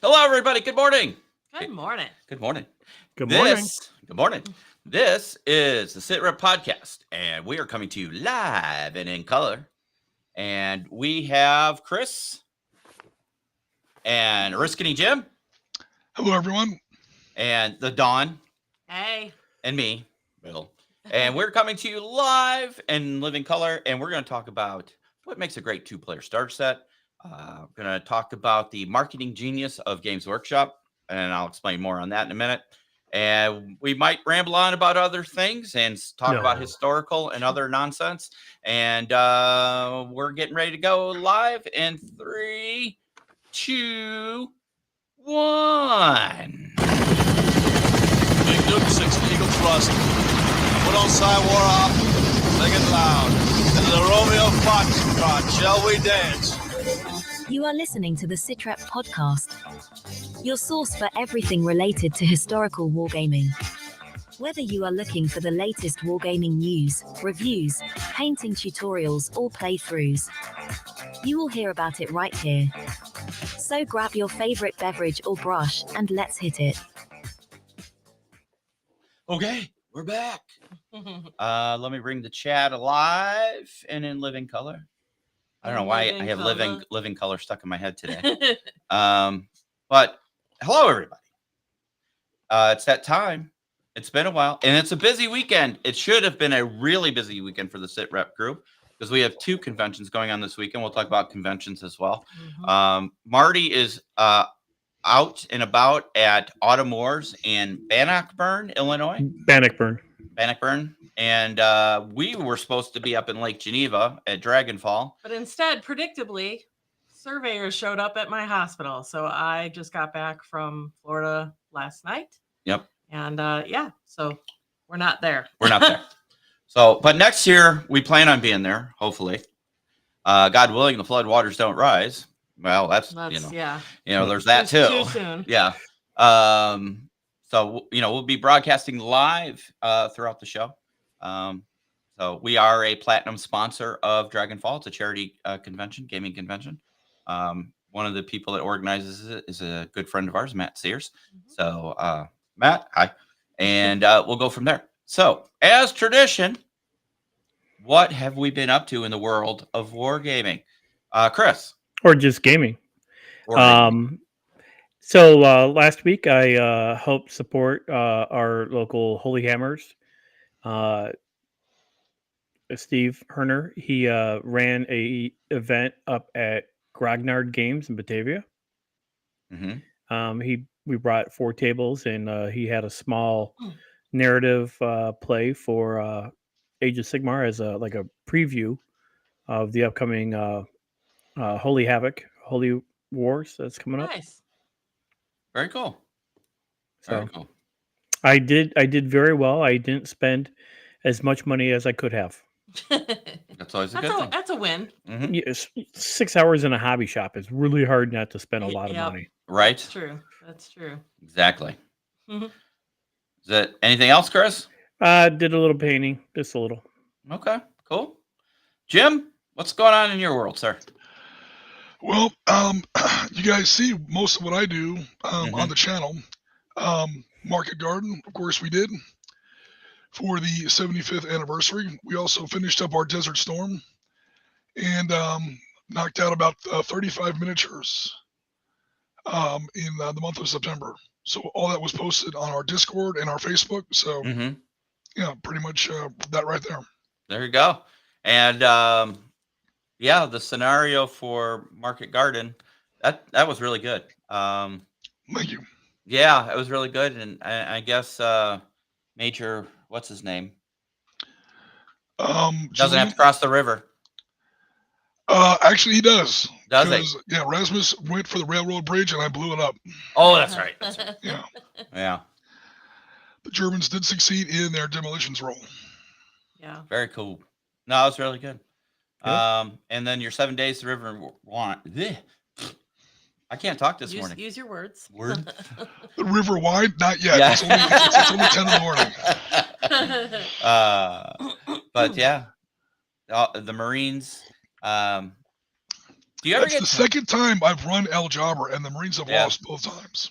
Hello, everybody. Good morning. Good morning. Good morning. Good morning. Good morning. This is the SITREP Podcast, and we are coming to you live and in color. And we have Chris and Oriskany Jim. Hello, everyone. And the Dawn. Hey. And me, Bill. And we're coming to you live and living color, and we're going to talk about what makes a great two-player starter set. We're going to talk about the marketing genius of Games Workshop, and I'll explain more on that in a minute. And we might ramble on about other things and talk about historical and other nonsense. And we're getting ready to go live in 3, 2, 1. Big Duke 6 Eagle Thrust. Put on War off. Sing it loud. This is a Romeo Foxtrot. Shall we dance? You are listening to the SITREP Podcast, your source for everything related to historical wargaming. Whether you are looking for the latest wargaming news, reviews, painting tutorials, or playthroughs, you will hear about it right here. So grab your favorite beverage or brush and let's hit it. Okay, we're back. Let me bring the chat alive and in living color. I don't know why I have living color stuck in my head today. But hello, everybody. It's that time. It's been a while, and it's a busy weekend. It should have been a really busy weekend for the SITREP group because we have 2 conventions going on this weekend. We'll talk about conventions as well. Mm-hmm. Marty is out and about at Autumn Wars in Bannockburn, Illinois. Bannockburn. And we were supposed to be up in Lake Geneva at Dragonfall. But instead, predictably, surveyors showed up at my hospital. So I just got back from Florida last night. Yep. And so we're not there. We're not there. So, but next year we plan on being there, hopefully. God willing, the flood waters don't rise. Well, that's there's that too. Too soon. Yeah. So, we'll be broadcasting live throughout the show. So we are a platinum sponsor of Dragonfall. It's a charity convention, gaming convention. One of the people that organizes it is a good friend of ours, Matt Sears. Mm-hmm. So, Matt, hi. And we'll go from there. So, as tradition, what have we been up to in the world of wargaming? Chris? Or just gaming. So last week I helped support our local Holy Hammers. Steve Herner, he ran a event up at Grognard Games in Batavia. Mm-hmm. We brought 4 tables, and he had a small narrative play for Age of Sigmar as a preview of the upcoming Holy Havoc, Holy Wars that's coming up. Nice. Very cool. Very cool. I did very well. I didn't spend as much money as I could have. That's always a good thing. That's a win. Mm-hmm. Yeah, 6 hours in a hobby shop is really hard not to spend a lot of money. Right? That's true. Exactly. Mm-hmm. Is that anything else, Chris? Did a little painting, just a little. Okay, cool. Jim, what's going on in your world, sir? Well, you guys see most of what I do on the channel. Market Garden, of course, we did for the 75th anniversary. We also finished up our Desert Storm and knocked out about 35 miniatures in the month of September. So all that was posted on our Discord and our Facebook. So yeah, pretty much that right there. There you go. And the scenario for Market Garden, that was really good. Thank you. Yeah, it was really good. And I guess Major, what's his name? Doesn't have to cross the river. Actually, he does. Does he? Yeah, Rasmus went for the railroad bridge, and I blew it up. Oh, that's right. Yeah. Yeah. The Germans did succeed in their demolitions role. Yeah. Very cool. No, it was really good. Yeah. And then your 7 days to River Wine. I can't talk this morning. Use your words. Word. The river wide? Not yet. Yeah. It's only 10 in the morning. But yeah, the Marines Do you ever That's the second time I've run El Jobber, and the Marines have lost both times.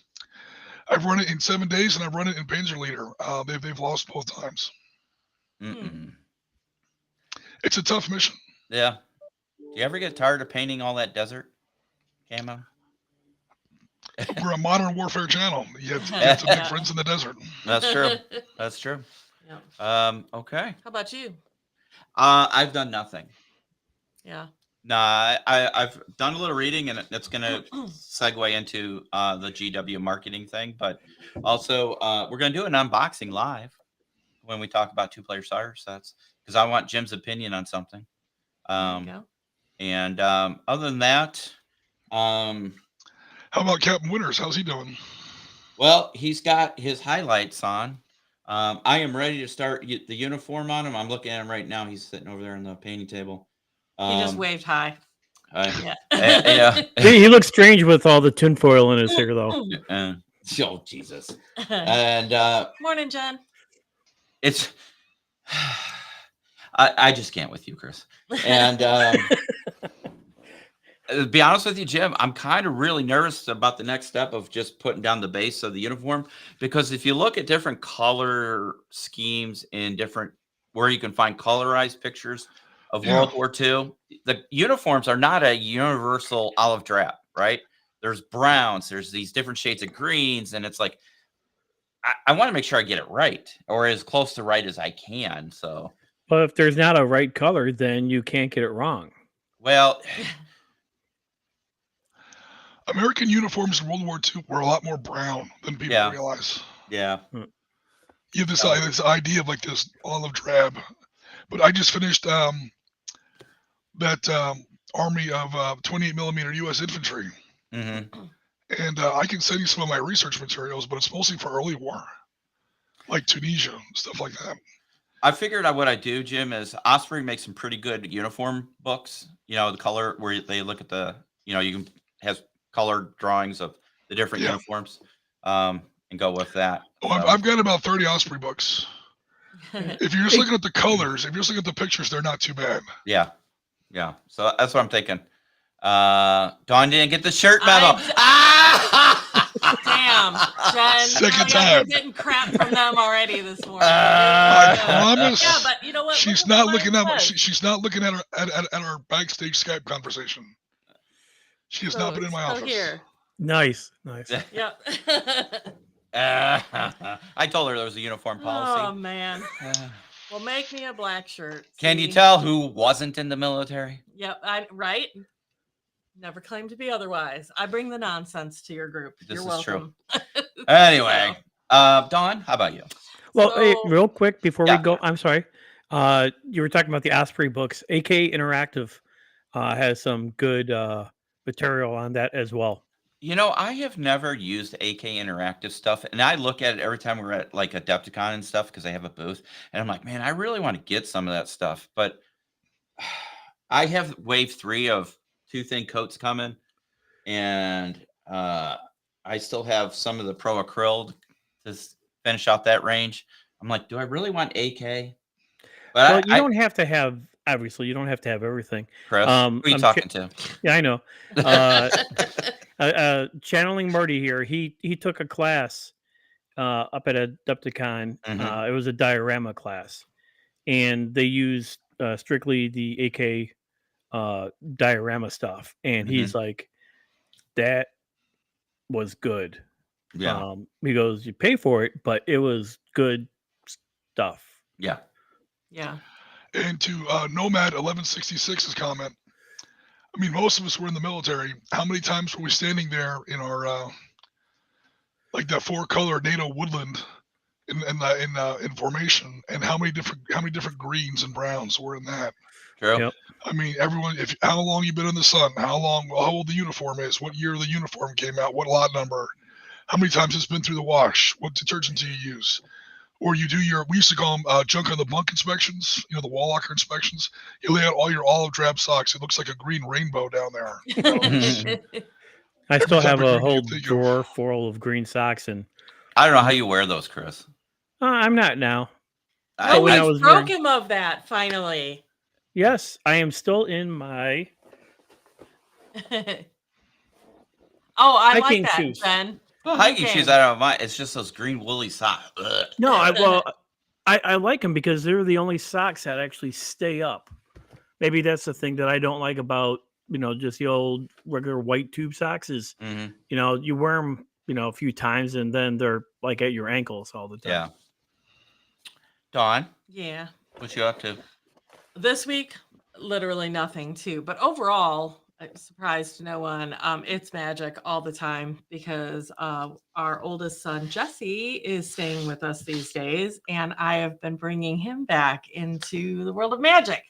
I've run it in 7 days, and I've run it in Panzer Leader. They've lost both times. It's a tough mission. Yeah. Do you ever get tired of painting all that desert camo? We're a modern warfare channel. You have to make friends in the desert. That's true. That's true. Yeah. Okay. How about you? I've done nothing. Yeah. Nah, I've done a little reading, and it's going to segue into the GW marketing thing. But also, we're going to do an unboxing live when we talk about 2-player starter sets, because I want Jim's opinion on something. And other than that, how about Captain Winters? How's he doing? Well, he's got his highlights on. I am ready to start the uniform on him. I'm looking at him right now. He's sitting over there on the painting table. He just waved hi. Yeah. He looks strange with all the tinfoil in his hair, though. Oh, Jesus. And morning, Jen. It's I just can't with you, Chris. And to be honest with you, Jim, I'm kind of really nervous about the next step of just putting down the base of the uniform, because if you look at different color schemes in different where you can find colorized pictures of World War II, the uniforms are not a universal olive drab, right? There's browns, there's these different shades of greens, and it's like I want to make sure I get it right, or as close to right as I can. So, but if there's not a right color, then you can't get it wrong. Well, American uniforms in World War II were a lot more brown than people realize. Yeah. You have this idea of like this olive drab, but I just finished that army of 28 millimeter U.S. infantry, and I can send you some of my research materials, but it's mostly for early war, like Tunisia, stuff like that. I figured what I do, Jim, is Osprey makes some pretty good uniform books. You know, the color where they look at the, you can have colored drawings of the different uniforms, and go with that. Oh, I've got about 30 Osprey books. If you're just looking at the colors, if you're just looking at the pictures, they're not too bad. Yeah. So that's what I'm thinking. Dawn didn't get the shirt memo. Damn, Jen. Second time. You're getting crap from them already this morning. I promise. Yeah, but you know what? She's not looking at she's not looking at our backstage Skype conversation. She has not been in my office. Here. Nice. Yep. I told her there was a uniform policy. Oh man. Well, make me a black shirt. Can you tell who wasn't in the military? Yep. Right. Never claimed to be otherwise. I bring the nonsense to your group. This You're is welcome. true. Anyway, Dawn, how about you? Well, hey, real quick before we go, I'm sorry. You were talking about the Osprey books. AK Interactive has some good material on that as well. I have never used AK Interactive stuff, and I look at it every time we're at like Adepticon and stuff because they have a booth, and I'm like, man, I really want to get some of that stuff, but I have wave 3 of 2 thin coats coming, and I still have some of the Pro Acryl to finish out that range. I'm like, do I really want AK? But you don't have to have, obviously, you don't have to have everything. Chris, who are you talking to? Yeah, I know. Channeling Marty here. He took a class up at Adepticon. It was a diorama class, and they used strictly the AK diorama stuff, and he's like, that was good. He goes, you pay for it, but it was good stuff. Yeah. And to Nomad 1166's comment, I mean, most of us were in the military. How many times were we standing there in our like that 4-color NATO woodland in formation, and how many different greens and browns were in that? True. Yep. I mean, everyone. How long you been in the sun? How old the uniform is? What year the uniform came out? What lot number? How many times it's been through the wash? What detergent do you use? Or you do we used to call them junk on the bunk inspections, the wall locker inspections. You lay out all your olive drab socks. It looks like a green rainbow down there. I still have a whole drawer full of green socks, and I don't know how you wear those, Chris. I'm not now. We broke him of that finally. Yes, I am still in my Oh, I Hiking like that, shoes. Ben. Well, hiking shoes, I don't mind. It's just those green woolly socks. Ugh. No, I like them because they're the only socks that actually stay up. Maybe that's the thing that I don't like about, just the old regular white tube socks is, Mhm. You wear them, a few times and then they're like at your ankles all the time. Yeah. Dawn, Yeah. what you up to? This week, literally nothing too. But overall, I'm surprised no one. It's magic all the time because our oldest son Jesse is staying with us these days, and I have been bringing him back into the world of magic,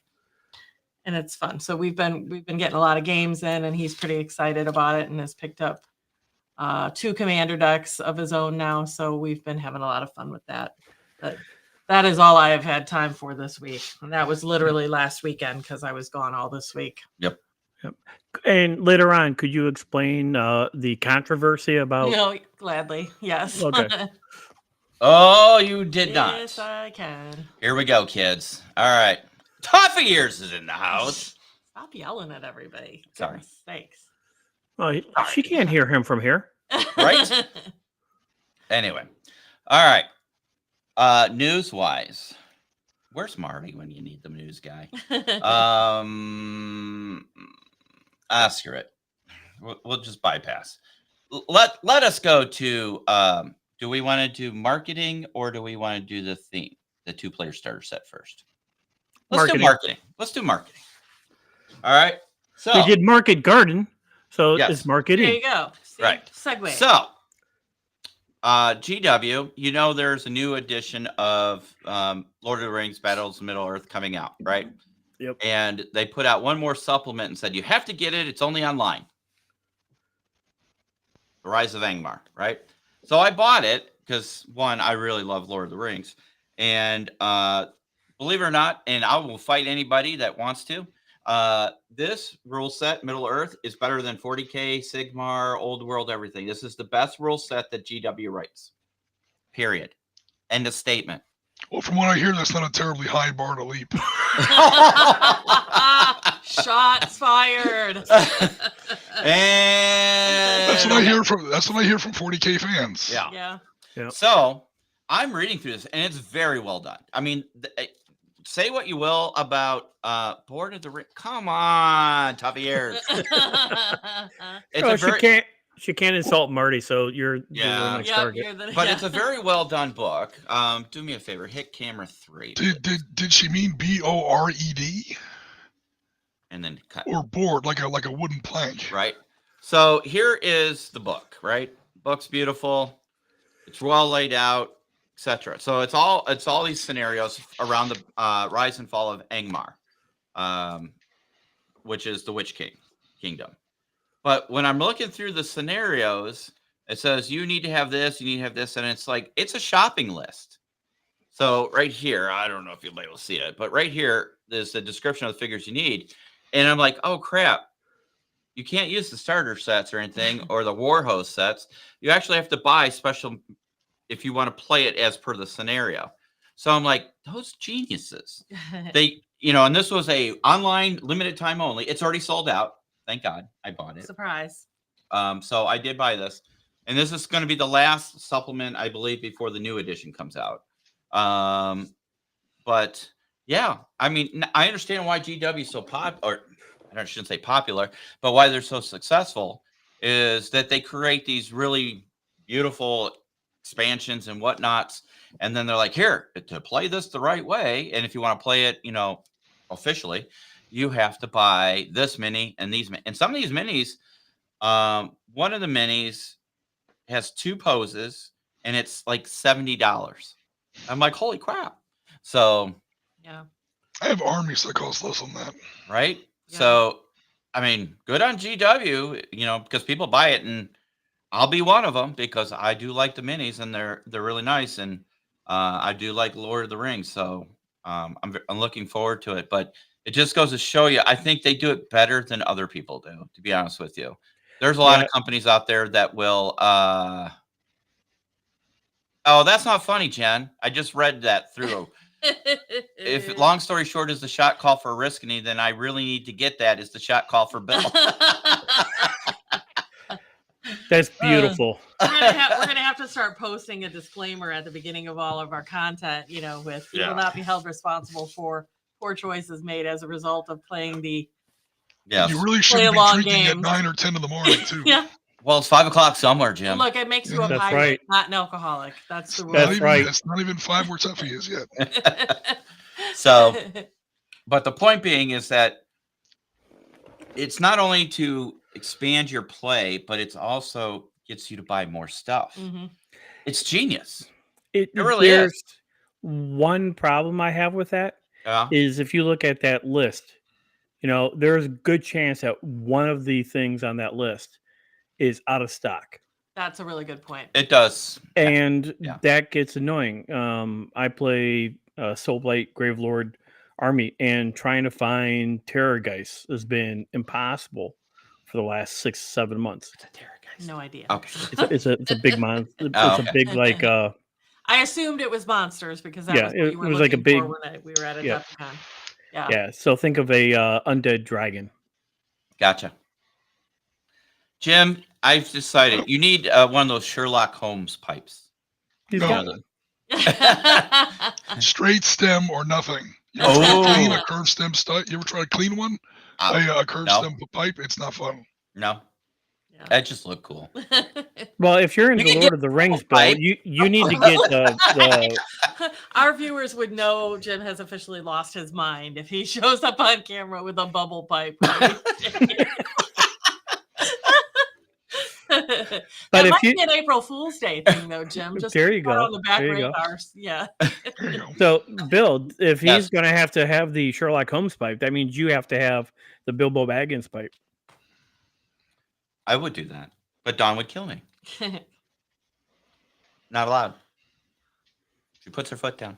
and it's fun. So we've been getting a lot of games in, and he's pretty excited about it, and has picked up 2 commander decks of his own now. So we've been having a lot of fun with that. But that is all I have had time for this week, and that was literally last weekend because I was gone all this week. Yep. And later on, could you explain the controversy about? Gladly, yes. Okay. Oh, you did not. Yes, I can. Here we go, kids. All right. Toffee Ears is in the house. Stop yelling at everybody. Sorry. Goodness sakes. Oh, she can't hear him from here. Right? Anyway. All right. News-wise. Where's Marty when you need the news guy? Screw it. We'll just bypass. Let us go to do we want to do marketing or do we want to do the theme, the 2-player starter set first? Let's do marketing. Let's do marketing. All right. So we did market garden, so Yes. it's marketing. There you go. See? Right. Segue. So GW, there's a new edition of Lord of the Rings Battles of Middle-earth coming out, right? Yep. And they put out one more supplement and said, you have to get it. It's only online. The Rise of Angmar, right? So I bought it because, one, I really love Lord of the Rings. And believe it or not, and I will fight anybody that wants to, this rule set, Middle-earth, is better than 40K, Sigmar, Old World, everything. This is the best rule set that GW writes. Period. End of statement. Well, from what I hear, that's not a terribly high bar to leap. Shots fired. And That's what I hear from 40K fans. Yeah. Yeah. So I'm reading through this, and it's very well done. I mean, say what you will about Board of the Ring. Come on, Toffee Ears. She can't insult Marty, so you're the next target. But it's a very well done book. Do me a favor, hit camera 3. Did she mean BORED? And then cut. Or board, like a wooden plank. Right. So here is the book, right? Book's beautiful. It's well laid out, etc. So it's all these scenarios around the rise and fall of Angmar, which is the Witch Kingdom. But when I'm looking through the scenarios, it says you need to have this, you need to have this, and it's like it's a shopping list. So right here, I don't know if you'll be able to see it, but right here is the description of the figures you need. And I'm like, oh crap. You can't use the starter sets or anything or the war host sets. You actually have to buy special if you want to play it as per the scenario. So I'm like, those geniuses. They, and this was a online limited time only. It's already sold out. Thank God I bought it. Surprise. So I did buy this. And this is going to be the last supplement, I believe, before the new edition comes out. But yeah, I mean, I understand why GW is so popular. I shouldn't say popular, but why they're so successful is that they create these really beautiful expansions and whatnots. And then they're like, here, to play this the right way. And if you want to play it, officially, you have to buy this mini and these. And some of these minis, one of the minis has 2 poses and it's like $70. I'm like, holy crap. So, yeah. I have armies that cost less than that. Right. Yeah. So, I mean, good on GW, because people buy it, and I'll be one of them because I do like the minis and they're really nice, and I do like Lord of the Rings, so I'm looking forward to it. But it just goes to show you, I think they do it better than other people do. To be honest with you, there's a lot of companies out there that will. Oh, that's not funny, Jen. I just read that through. if long story short is the shot call for Oriskany, then I really need to get that is the shot call for Bill. That's beautiful. We're gonna have to start posting a disclaimer at the beginning of all of our content, with you will not be held responsible for poor choices made as a result of playing the You really shouldn't be drinking at 9 or 10 in the morning, too. Yeah. Well, it's 5 o'clock somewhere, Jim. Look, it makes you a That's pirate, right. not an alcoholic. That's the rule. That's right. It's not even 5 where Tuffy is yet. So, but the point being is that it's not only to expand your play, but it's also gets you to buy more stuff. Mhm. It's genius. It really there's is. One problem I have with that Yeah. is if you look at that list, there's a good chance that one of the things on that list is out of stock. That's a really good point. It does. And Yeah. that gets annoying. I play Soulblight Gravelord Army, and trying to find Terrorgeist has been impossible for the last 6-7 months. No idea. Okay. It's a big month. It's okay. a big I assumed it was monsters because that Yeah, was what you it were was like a looking for big- when we were at a yeah. Adepticon. Yeah. yeah. So think of a undead dragon. Gotcha. Jim, I've decided you need one of those Sherlock Holmes pipes. He's No. got one. Straight stem or nothing. You ever try to clean a curved stem You ever try to clean one? A curved no. stem pipe? It's not fun. No, Yeah. that just looked cool. Well, if you're You into can Lord get of the Rings, a Bill, pipe. you need to get the Our viewers would know Jim has officially lost his mind if he shows up on camera with a bubble pipe. But it if might you- be an April Fool's Day thing, though, Jim. Just There you put it go. on the back There you go. radars. Yeah. There you go. So, Bill, if he's Yes. going to have the Sherlock Holmes pipe, that means you have to have the Bilbo Baggins pipe. I would do that, but Dawn would kill me. Not allowed. She puts her foot down.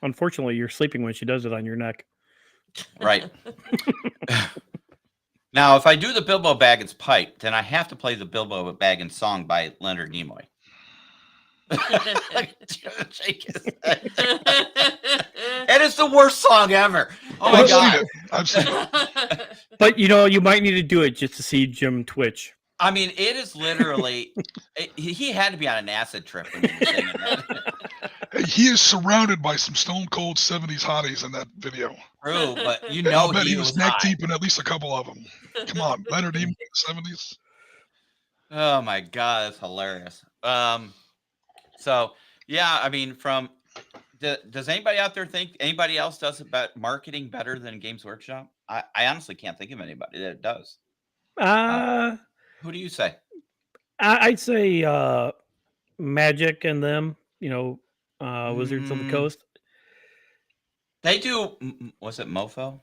Unfortunately, you're sleeping when she does it on your neck. Right. Now, if I do the Bilbo Baggins pipe, then I have to play the Bilbo Baggins song by Leonard Nimoy. Shake his head. It is the worst song ever. Oh my I've god! seen it. I've seen it. But you might need to do it just to see Jim twitch. I mean, it is literally. He had to be on an acid trip when he was singing that. Hey, he is surrounded by some stone cold 70s hotties in that video. True, but I'll bet he was neck high. deep in at least a couple of them. Come on, Leonard Nimoy in the 70s. Oh my god, that's hilarious. So yeah, I mean, does anybody out there think anybody else does about marketing better than Games Workshop? I honestly can't think of anybody that does. Who do you say? I'd say Magic and them, Wizards of the Coast. They do. Was it Mofo?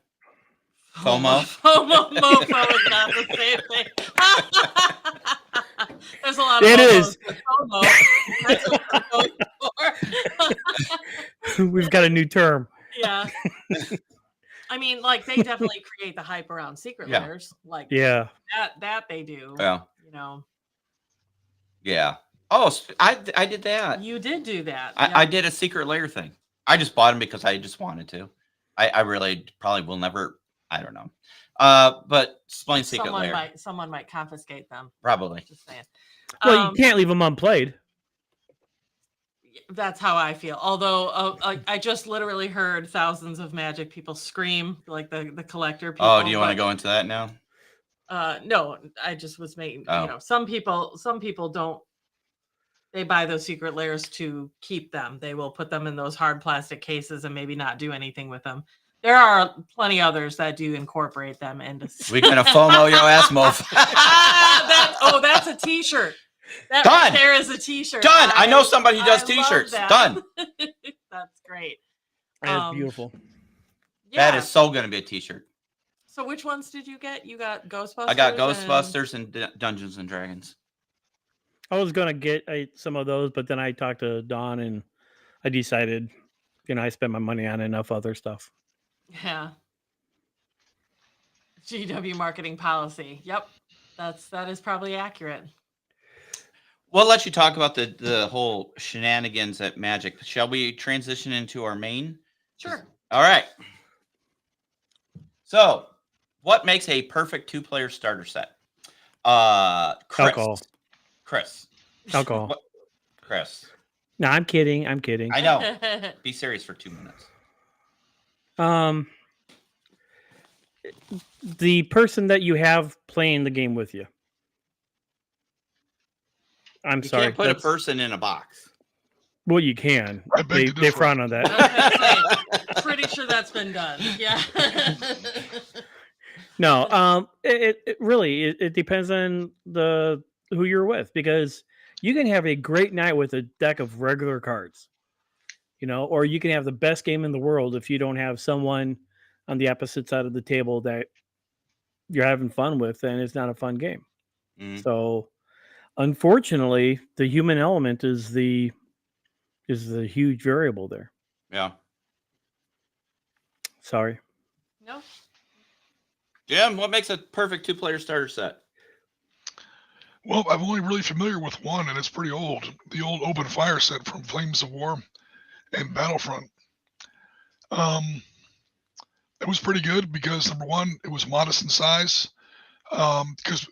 FOMO? Mofo is not the same thing. There's a lot of It momos, is. but FOMO, that's what we're going for. We've got a new term. Yeah. I mean, like they definitely create the hype around secret Yeah. layers. Like Yeah. that they do. Yeah. Yeah. Oh, I did that. You did do that. I did a secret layer thing. I just bought them because I just wanted to. I really probably will never. I don't know. But explain secret layer. Someone might confiscate them. Probably. Just saying. Well, you can't leave them unplayed. That's how I feel. Although I just literally heard thousands of Magic people scream, like the collector people. Oh, do you want to go into that now? No, I just was making. Oh. Some people don't. They buy those secret layers to keep them. They will put them in those hard plastic cases and maybe not do anything with them. There are plenty others that do incorporate them into. We gonna FOMO your ass, mofo. That's a T-shirt. That Done. right there is a T-shirt. Done. I know somebody who does I love T-shirts. that. Done. That's great. That's beautiful. Yeah. That is so gonna be a T-shirt. So which ones did you get? You got Ghostbusters. I got Ghostbusters and Dungeons and Dragons. I was gonna get some of those, but then I talked to Dawn and I decided, I spent my money on enough other stuff. Yeah. GW marketing policy. Yep. That is probably accurate. We'll let you talk about the whole shenanigans at Magic. Shall we transition into our main? Sure. All right. So, what makes a perfect 2-player starter set? Chris. Alcohol. Chris. Alcohol. What? Chris. No, I'm kidding. I know. Be serious for 2 minutes. The person that you have playing the game with you. I'm sorry. You can't put a person in a box. Well, you can. I beg to They differ. frown on that. Pretty sure that's been done. Yeah. No, it really it depends on who you're with, because you can have a great night with a deck of regular cards, or you can have the best game in the world if you don't have someone on the opposite side of the table that you're having fun with, and it's not a fun game. Mhm. So, unfortunately, the human element is the huge variable there. Yeah. Sorry. No. Jim, what makes a perfect 2-player starter set? Well, I'm only really familiar with one, and it's pretty old. The old open fire set from Flames of War and Battlefront. It was pretty good because, number one, it was modest in size. Because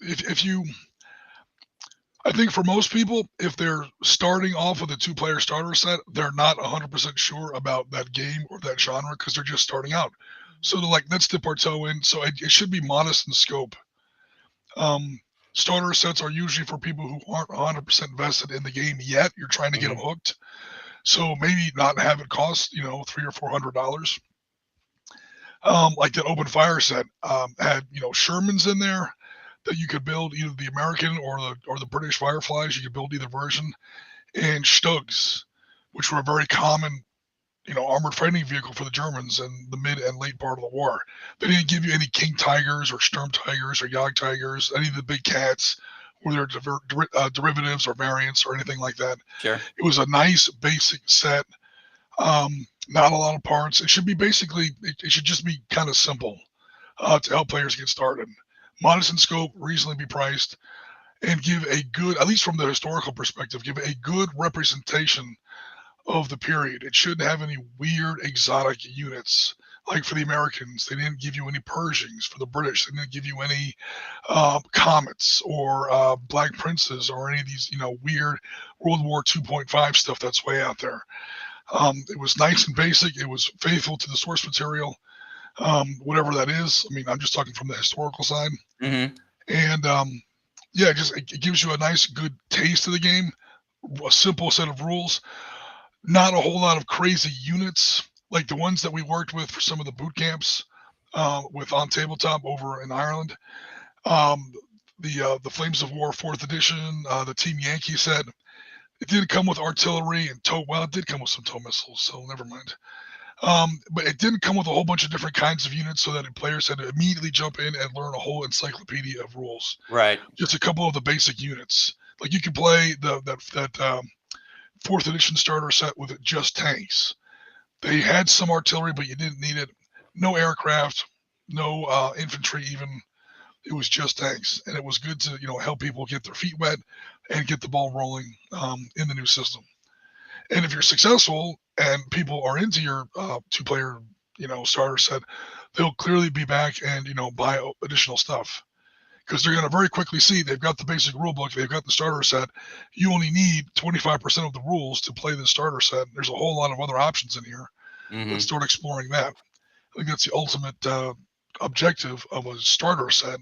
I think for most people, if they're starting off with a 2-player starter set, they're not 100% sure about that game or that genre because they're just starting out. So they're like, let's dip our toe in. So it should be modest in scope. Starter sets are usually for people who aren't 100% vested in the game yet. You're trying to get them hooked. So maybe not have it cost, $300 or $400. Like that open fire set had, Shermans in there that you could build, either the American or the British Fireflies. You could build either version, and Stugs, which were a very common, armored fighting vehicle for the Germans in the mid and late part of the war. They didn't give you any King Tigers or Sturm Tigers or Jagd Tigers, any of the big cats, or their derivatives or variants or anything like that. Sure. It was a nice basic set. Not a lot of parts. It should be basically, it should just be kind of simple to help players get started. Modest in scope, reasonably be priced, and give a good, at least from the historical perspective, give a good representation of the period. It shouldn't have any weird exotic units. Like for the Americans, they didn't give you any Pershings. For the British, they didn't give you any Comets or Black Princes or any of these, weird World War 2.5 stuff that's way out there. It was nice and basic. It was faithful to the source material, whatever that is. I mean, I'm just talking from the historical side. Mm-hmm. And it gives you a nice, good taste of the game. A simple set of rules. Not a whole lot of crazy units like the ones that we worked with for some of the boot camps with On Tabletop over in Ireland. The Flames of War 4th edition, the Team Yankee set. It didn't come with artillery and it did come with some tow missiles, so never mind. But it didn't come with a whole bunch of different kinds of units so that players had to immediately jump in and learn a whole encyclopedia of rules. Right. Just a couple of the basic units. Like you could play that 4th edition starter set with just tanks. They had some artillery, but you didn't need it. No aircraft, no infantry even. It was just tanks, and it was good to help people get their feet wet and get the ball rolling in the new system. And if you're successful and people are into your 2-player starter set, they'll clearly be back and buy additional stuff, because they're going to very quickly see they've got the basic rule book, they've got the starter set. You only need 25% of the rules to play the starter set. There's a whole lot of other options in here. Mm-hmm. Let's start exploring that. I think that's the ultimate objective of a starter set.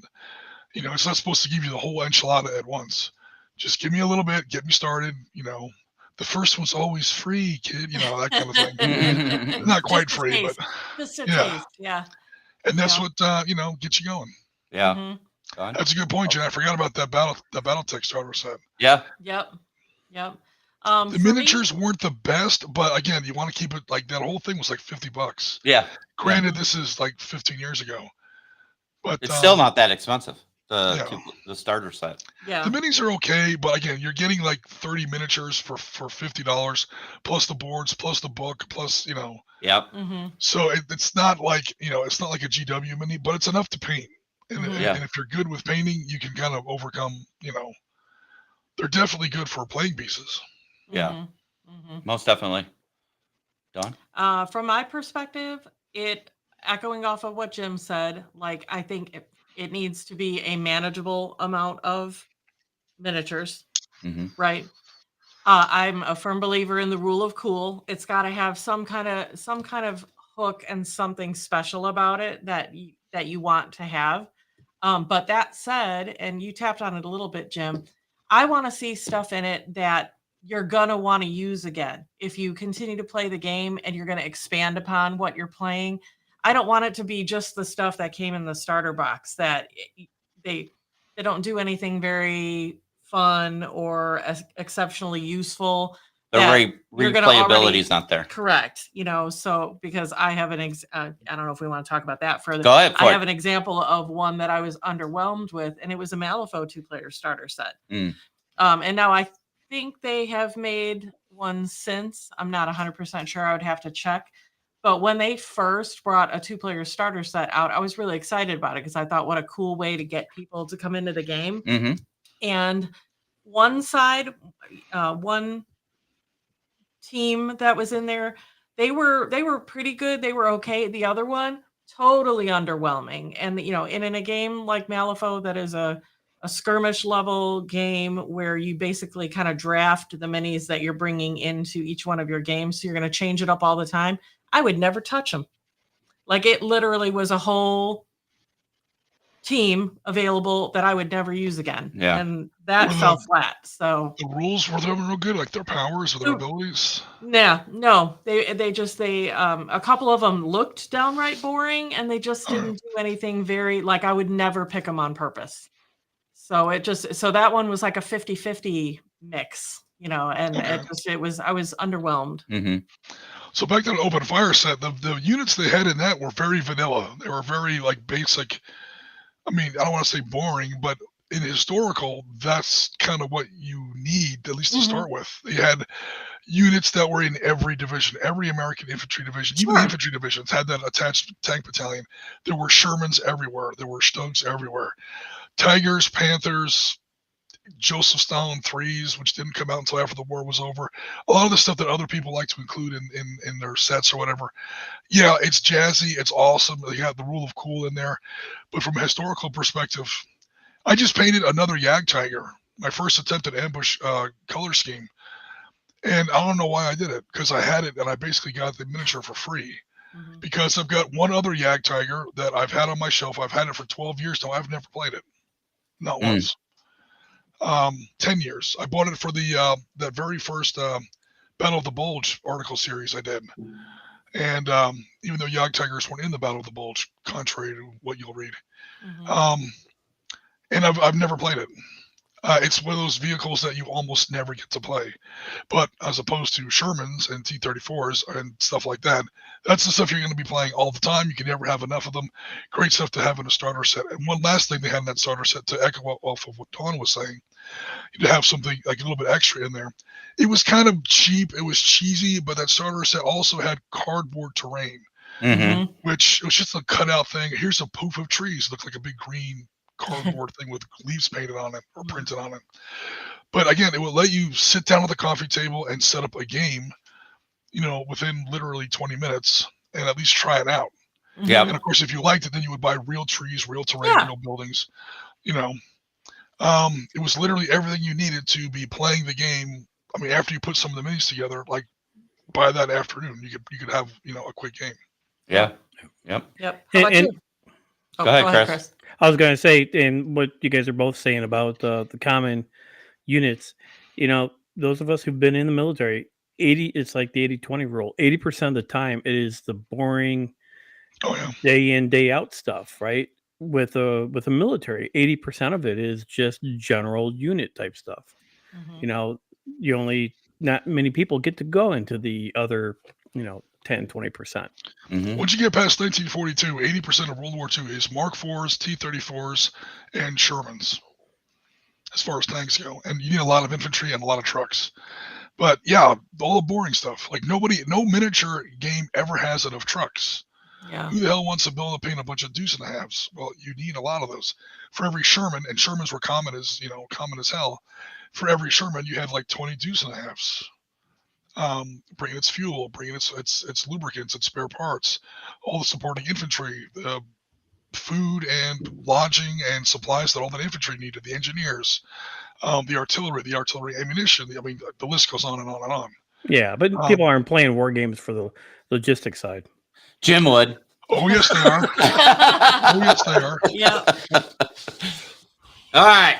It's not supposed to give you the whole enchilada at once. Just give me a little bit, get me started. The first one's always free, kid. That kind of thing. Not quite Just a free, taste. but Just a yeah. taste. Yeah. And that's what gets you going. Yeah. Mhm. Done? That's a good point, Jen. I forgot about that BattleTech starter set. Yeah. Yep. The For me- miniatures weren't the best, but again, you want to keep it like that. Whole thing was like $50. Yeah. Granted, this is like 15 years ago, but It's still not that expensive. Yeah. The starter set. Yeah. the minis are okay. But again, you're getting like 30 miniatures for $50 plus the boards, plus the book, plus Yep. Mm-hmm. So it's not like it's not like a GW mini, but it's enough to paint. And, Mhm. Yeah. and if you're good with painting, you can kind of overcome they're definitely good for playing pieces. Yeah. Most definitely. Dawn? From my perspective, echoing off of what Jim said, like, I think it needs to be a manageable amount of miniatures, right? I'm a firm believer in the rule of cool. It's got to have some kind of hook and something special about it that you want to have. But that said, and you tapped on it a little bit, Jim, I want to see stuff in it that you're going to want to use again. If you continue to play the game and you're going to expand upon what you're playing, I don't want it to be just the stuff that came in the starter box that they don't do anything very fun or exceptionally useful. The replayability is not there. Correct. So because I have I don't know if we want to talk about that further. Go ahead. I have an example of one that I was underwhelmed with, and it was a Malifaux 2-player starter set. And now I think they have made one since. I'm not 100% sure. I would have to check. But when they first brought a 2-player starter set out, I was really excited about it because I thought, what a cool way to get people to come into the game. And one team that was in there, they were pretty good. They were okay. The other one, totally underwhelming. And in a game like Malifaux, that is a skirmish level game where you basically kind of draft the minis that you're bringing into each one of your games. So you're going to change it up all the time. I would never touch them. Like, it literally was a whole team available that I would never use again. Yeah. And that fell flat. So the rules were them real good, like their powers or their abilities. Yeah, no, they a couple of them looked downright boring, and they just didn't do anything very, like, I would never pick them on purpose. So so that one was like a 50-50 mix, and I was underwhelmed. So back to the open fire set, the units they had in that were very vanilla. They were very like basic. I mean, I don't want to say boring, but in historical, that's kind of what you need, at least to start with. They had units that were in every division, every American infantry division, even the infantry divisions had that attached tank battalion. There were Shermans everywhere. There were Stugs everywhere. Tigers, Panthers, Joseph Stalin 3s, which didn't come out until after the war was over. A lot of the stuff that other people like to include in their sets or whatever. Yeah, it's jazzy. It's awesome. They got the rule of cool in there. But from a historical perspective, I just painted another Yag Tiger, my first attempt at ambush color scheme. And I don't know why I did it, because I had it and I basically got the miniature for free. Because I've got one other Yag Tiger that I've had on my shelf. I've had it for 12 years now. I've never played it. Not once. 10 years. I bought it for the that very first Battle of the Bulge article series I did. And even though Yag Tigers weren't in the Battle of the Bulge, contrary to what you'll read. And I've never played it. It's one of those vehicles that you almost never get to play. But as opposed to Shermans and T-34s and stuff like that, that's the stuff you're going to be playing all the time. You can never have enough of them. Great stuff to have in a starter set. And one last thing they had in that starter set, to echo off of what Dawn was saying, to have something like a little bit extra in there. It was kind of cheap. It was cheesy, but that starter set also had cardboard terrain, which was just a cutout thing. Here's a poof of trees. It looked like a big green cardboard thing with leaves painted on it or printed on it. But again, it will let you sit down at the coffee table and set up a game, within literally 20 minutes and at least try it out. Yeah. And of course, if you liked it, then you would buy real trees, real terrain, real buildings. It was literally everything you needed to be playing the game. I mean, after you put some of the minis together, like by that afternoon, you could have a quick game. Yeah. Yep. How about you? Go ahead, Chris. I was going to say, and what you guys are both saying about the common units, those of us who've been in the military, it's like the 80-20 rule. 80% of the time, it is the boring day in, day out stuff, right? With a military, 80% of it is just general unit type stuff. Not many people get to go into the other, 10-20%. Once you get past 1942, 80% of World War II is Mark IVs, T-34s, and Shermans, as far as tanks go. And you need a lot of infantry and a lot of trucks. But yeah, all the boring stuff. Like no miniature game ever has enough trucks. Yeah. Who the hell wants to build and paint a bunch of deuce and a halves? Well, you need a lot of those. For every Sherman, and Shermans were common as hell. For every Sherman, you had like 20 deuce and a halves. Bringing its fuel, bringing its lubricants, its spare parts, all the supporting infantry, the food and lodging and supplies that all that infantry needed, the engineers, the artillery ammunition. The list goes on and on and on. Yeah, but people aren't playing war games for the logistics side. Jim would. Oh, yes, they are. Oh, yes, they are. Yeah. All right.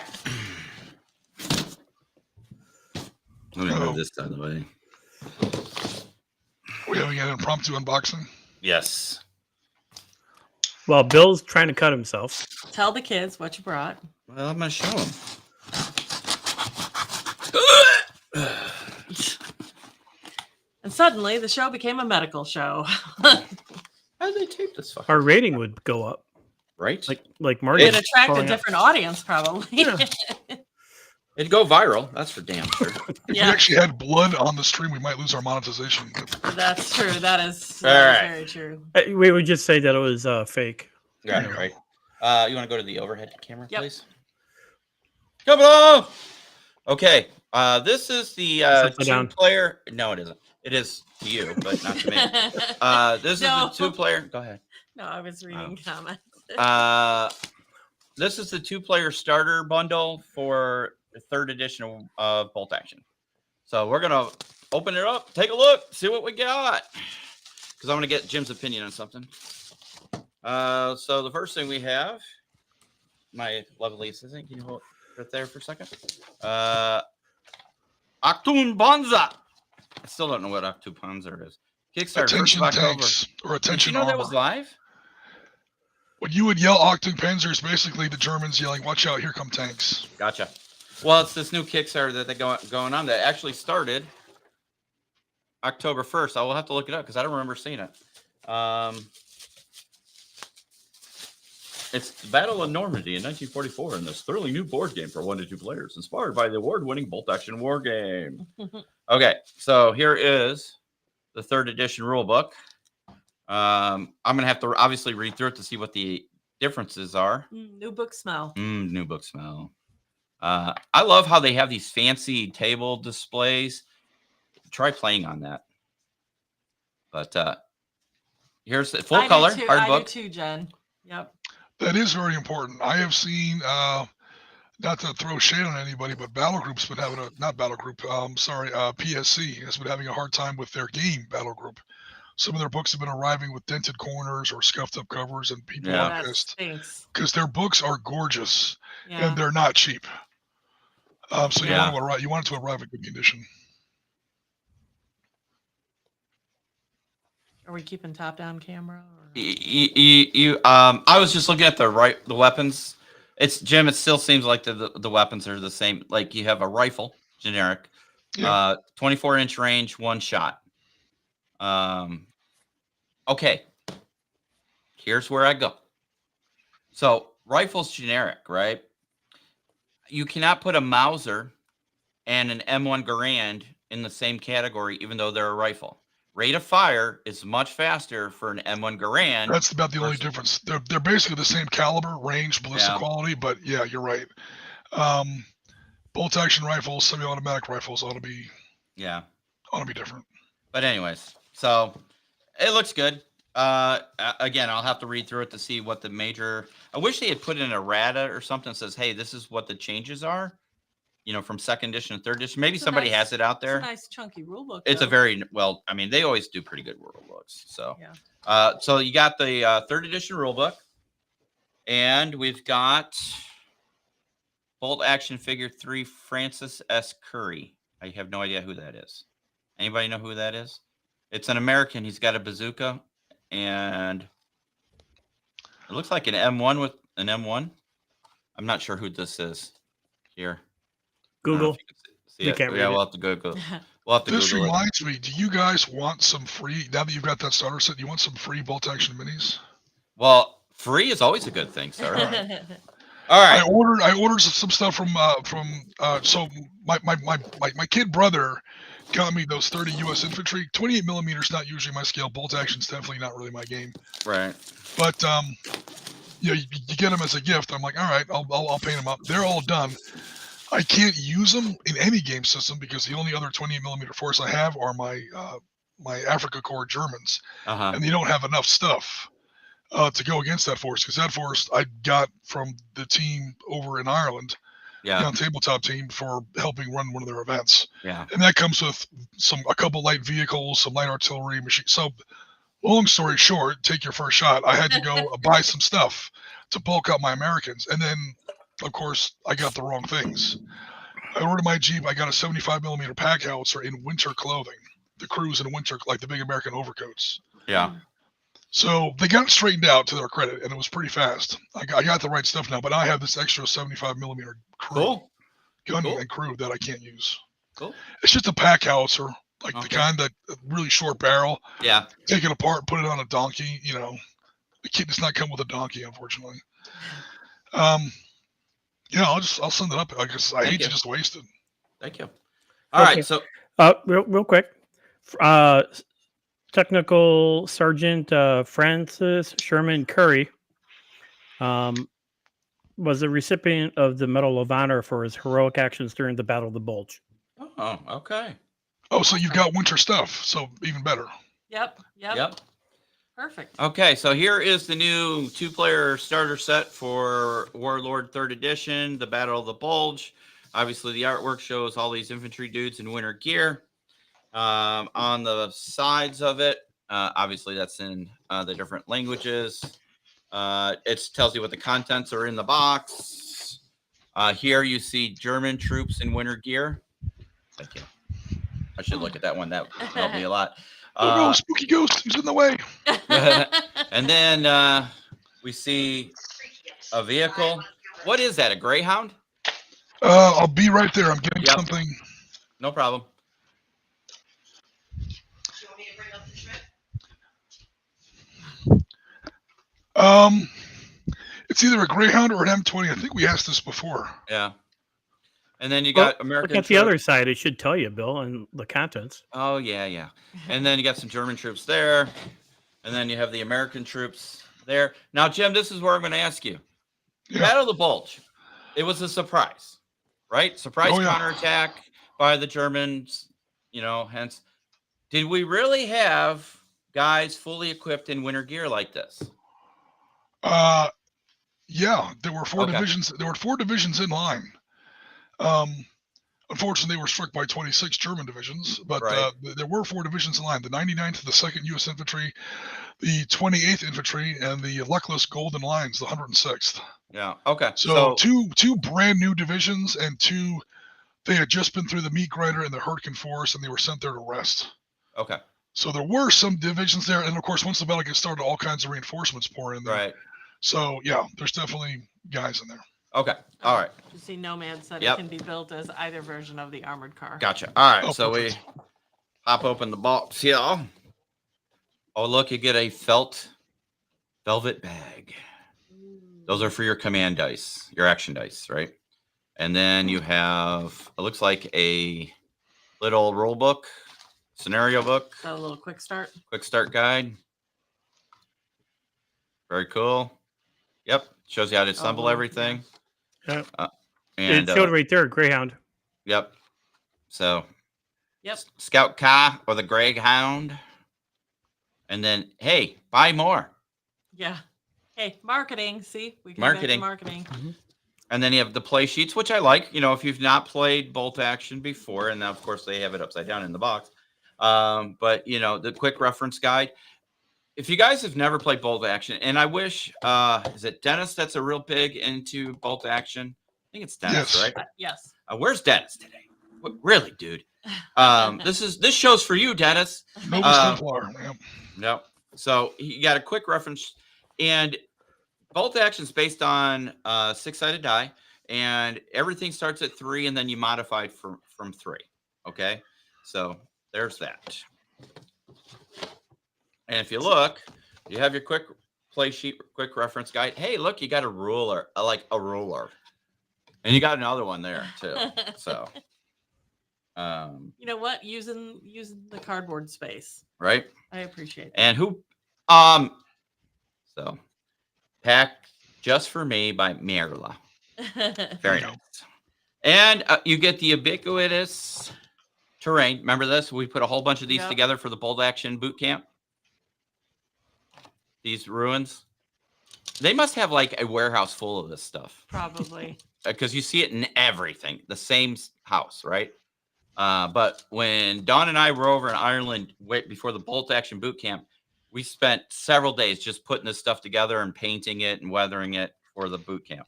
Let me move this out of the way. We having an impromptu unboxing? Yes. Well, Bill's trying to cut himself. Tell the kids what you brought. Well, I'm going to show them. And suddenly the show became a medical show. How did they tape this fucker? Our rating would go up, Right? like Marty. It attract a different audience, probably. Yeah. It'd go viral. That's for damn sure. If Yeah. we actually had blood on the stream, we might lose our monetization. That's true. That is right. very true. We would just say that it was fake. Got it, right. You want to go to the overhead camera, Yep. please? Come on! Okay. This is the upside down. two-player. No, it isn't. It is to you, but not to me. This is No. the two-player. Go ahead. No, I was reading comments. This is the two-player starter bundle for the 3rd edition of Bolt Action. So we're gonna open it up, take a look, see what we got, because I'm gonna get Jim's opinion on something. So the first thing we have, my lovely assistant, can you hold it right there for a second? Octoon Bonza. I still don't know what Octoon Bonza is. Kickstarter. Attention first tanks or Did you attention know armor. that was live? When you would yell Octung Panzer is basically the Germans yelling, "Watch out, here come tanks." Gotcha. Well, it's this new Kickstarter that they going on that actually started October 1st. I will have to look it up because I don't remember seeing it. It's the Battle of Normandy in 1944, and this thrilling new board game for 1 to 2 players, inspired by the award-winning Bolt Action war game. Okay, so here is the 3rd edition rule book. I'm gonna have to obviously read through it to see what the differences are. New book smell. New book smell. I love how they have these fancy table displays. Try playing on that. But here's the full color hard book. I do too, Jen. Yep. That is very important. I have seen, not to throw shade on anybody, but Battle Group's been having PSC has been having a hard time with their game, Battle Group. Some of their books have been arriving with dented corners or scuffed up covers, and people are pissed because their books are gorgeous and they're not cheap. So you want it to arrive in good condition. Are we keeping top-down camera? Or? I was just looking at the weapons. It's Jim. It still seems like the weapons are the same. Like you have a rifle, generic, 24-inch range, 1 shot. Okay. Here's where I go. So rifle's generic, right? You cannot put a Mauser and an M1 Garand in the same category, even though they're a rifle. Rate of fire is much faster for an M1 Garand. That's about the only difference. They're basically the same caliber, range, ballistic quality, but yeah, you're right. Bolt action rifles, semi-automatic rifles ought to be different. But anyways, so it looks good. Again, I'll have to read through it to see what the major. I wish they had put in a errata or something that says, "Hey, this is what the changes are." You know, from 2nd edition to 3rd edition. Maybe somebody has it out there. It's a nice chunky rule book. It's a very well. I mean, they always do pretty good rule books. So, so you got the 3rd edition rule book, and we've got Bolt Action Figure 3 Francis S. Curry. I have no idea who that is. Anybody know who that is? It's an American. He's got a bazooka, and it looks like an M1 with an M1. I'm not sure who this is. Here, Google. See it. We'll have to Google. We'll have to This Google reminds me. Do you guys want some free? Now that you've got that starter set, do you want some free bolt action minis? Well, free is always a good thing, sir. All right. I ordered some stuff from so my kid brother got me those 30 U.S. infantry. 28 millimeters not usually my scale. Bolt action's definitely not really my game. Right. But you get them as a gift. I'm like, all right, I'll paint them up. They're all done. I can't use them in any game system because the only other 28 millimeter force I have are my Africa Corps Germans, and they don't have enough stuff to go against that force, because that force I got from the team over in Ireland, Yeah. tabletop team, for helping run one of their events. Yeah. And that comes with a couple light vehicles, some light artillery, machine. So long story short, take your first shot. I had to go buy some stuff to bulk up my Americans. And then, of course, I got the wrong things. I ordered my Jeep. I got a 75 millimeter pack howitzer in winter clothing. The crews in winter, like the big American overcoats. Yeah. So they got it straightened out, to their credit, and it was pretty fast. I got the right stuff now, but I have this extra 75 millimeter gun and crew that I can't use. Cool. It's just a pack howitzer, like the kind that really short barrel. Yeah. Take it apart, put it on a donkey. The kit does not come with a donkey, unfortunately. I'll send it up. I guess I hate to just waste it. Thank you. All right. So, real quick, Technical Sergeant Francis Sherman Curry was the recipient of the Medal of Honor for his heroic actions during the Battle of the Bulge. Oh, okay. Oh, so you've got winter stuff, so even better. Yep. Perfect. Okay, so here is the new 2-player starter set for Warlord 3rd Edition, the Battle of the Bulge. Obviously, the artwork shows all these infantry dudes in winter gear. On the sides of it, obviously that's in the different languages. It tells you what the contents are in the box. Here you see German troops in winter gear. Thank you. I should look at that one. That would help me a lot. Oh no, spooky ghost! He's in the way. And then we see a vehicle. What is that? A Greyhound? I'll be right there. I'm getting something. No problem. It's either a Greyhound or an M20. I think we asked this before. Yeah. And then you got American. Look at the other side. It should tell you, Bill, and the contents. Oh, yeah. And then you got some German troops there. And then you have the American troops there. Now, Jim, this is where I'm going to ask you. Yeah. Battle of the Bulge. It was a surprise, right? Surprise counterattack by the Germans, hence. Did we really have guys fully equipped in winter gear like this? Yeah, there were 4 divisions. There were 4 divisions in line. Unfortunately, they were struck by 26 German divisions, but there were 4 divisions in line: the 99th, the 2nd U.S. Infantry, the 28th Infantry, and the luckless Golden Lines, the 106th. Yeah. Okay. So two brand new divisions, and 2 they had just been through the meat grinder and the Hurricane Force, and they were sent there to rest. Okay. So there were some divisions there, and of course, once the battle gets started, all kinds of reinforcements pour in there. Right. So yeah, there's definitely guys in there. Okay. All right. You see, Nomad said it can be built as either version of the armored car. Gotcha. All right. Oh, so perfect. we pop open the box here. Oh, look, you get a felt velvet bag. Those are for your command dice, your action dice, right? And then you have, it looks like a little rule book, scenario book. So a little quick start Guide. Very cool. Yep. Shows you how to assemble everything. Yeah. And it showed right there, Greyhound. Yep. So. Yep. Scout car or the Greyhound. And then, hey, buy more. Yeah. Hey, marketing. See, we can marketing. Mm-hmm. And then you have the play sheets, which I like. If you've not played Bolt Action before, and now, of course, they have it upside down in the box. But the quick reference guide. If you guys have never played Bolt Action, and I wish, is it Dennis that's a real big into Bolt Action? I think it's Dennis, right? Yes. Where's Dennis today? Really, dude? This show's for you, Dennis. Nova's Templar. Yep. So you got a quick reference, and Bolt Action's based on 6-sided die, and everything starts at 3, and then you modify it from 3. Okay, so there's that. And if you look, you have your quick play sheet, quick reference guide. Hey, look, you got a ruler, and you got another one there too. So You know what? Using the cardboard space. Right. I appreciate it. And so packed just for me by Mirla. Very nice. And you get the ubiquitous terrain. Remember this? We put a whole bunch of these together for the bolt action boot camp. These ruins. They must have like a warehouse full of this stuff. Probably. Because you see it in everything. The same house, right? But when Dawn and I were over in Ireland before the bolt action boot camp, we spent several days just putting this stuff together and painting it and weathering it for the boot camp.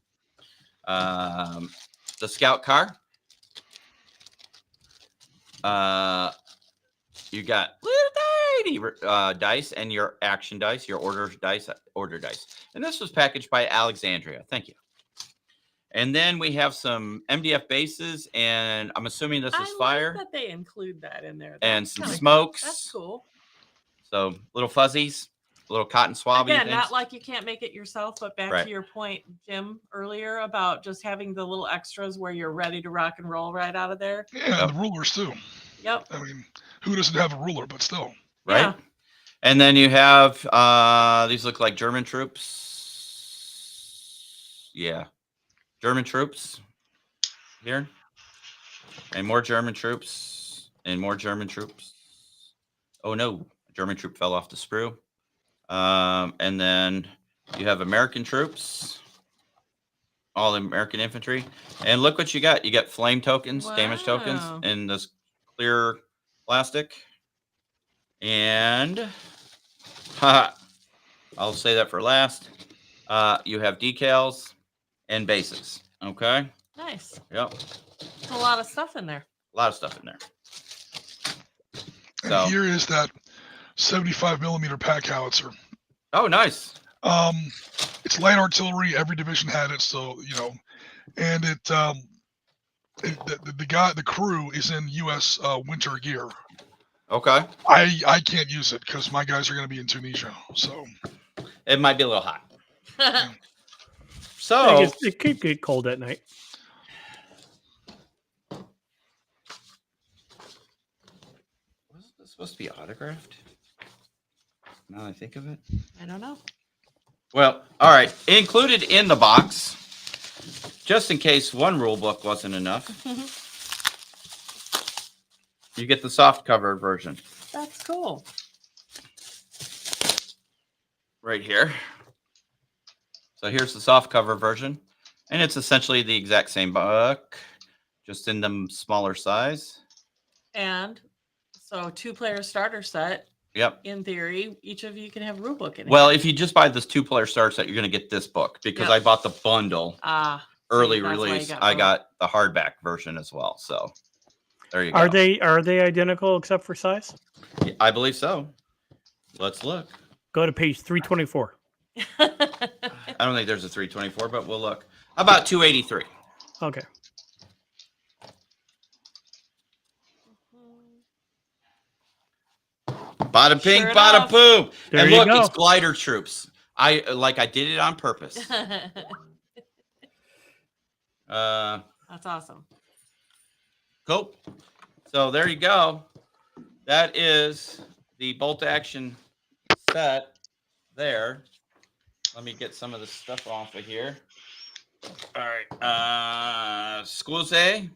The scout car. You got little tiny dice and your action dice, your order dice. And this was packaged by Alexandria. Thank you. And then we have some MDF bases, and I'm assuming this is fire. Like that they include that in there. And some smokes. That's cool. So little fuzzies, little cotton swabby Again, things. not like you can't make it yourself, but back to your point, Jim, earlier about just having the little extras where you're ready to rock and roll right out of there. Yeah, and the rulers too. Yep. I mean, who doesn't have a ruler, but still. Right. Yeah. And then you have these look like German troops. Yeah. German troops here. And more German troops. And more German troops. Oh no. A German troop fell off the sprue. And then you have American troops. All the American infantry. And look what you got. You got flame tokens, damage tokens in this clear plastic. And I'll say that for last. You have decals and bases. Okay. Nice. Yep. There's a lot of stuff in there. A lot of stuff in there. And here is that 75 millimeter pack howitzer. Oh, nice. It's light artillery. Every division had it, so and the crew is in U.S. Winter gear. Okay. I can't use it because my guys are going to be in Tunisia, so it might be a little hot. So it could get cold at night. Was this supposed to be autographed? Now that I think of it. I don't know. Well, all right. Included in the box, just in case one rule book wasn't enough, you get the soft cover version. That's cool. Right here. So here's the soft cover version. And it's essentially the exact same book, just in the smaller size. And so 2-player starter set. Yep. In theory, each of you can have a rule book in it. Well, if you just buy this 2-player starter set, you're going to get this book because I bought the bundle early release. I got the hardback version as well. So there you go. Are they identical except for size? I believe so. Let's look. Go to page 324. I don't think there's a 324, but we'll look. How about 283? Okay. Bada ping, Sure bada enough. boom. There And you look, go. it's glider troops. I did it on purpose. That's awesome. Cool. So there you go. That is the bolt action set there. Let me get some of the stuff off of here. All right. Scusi.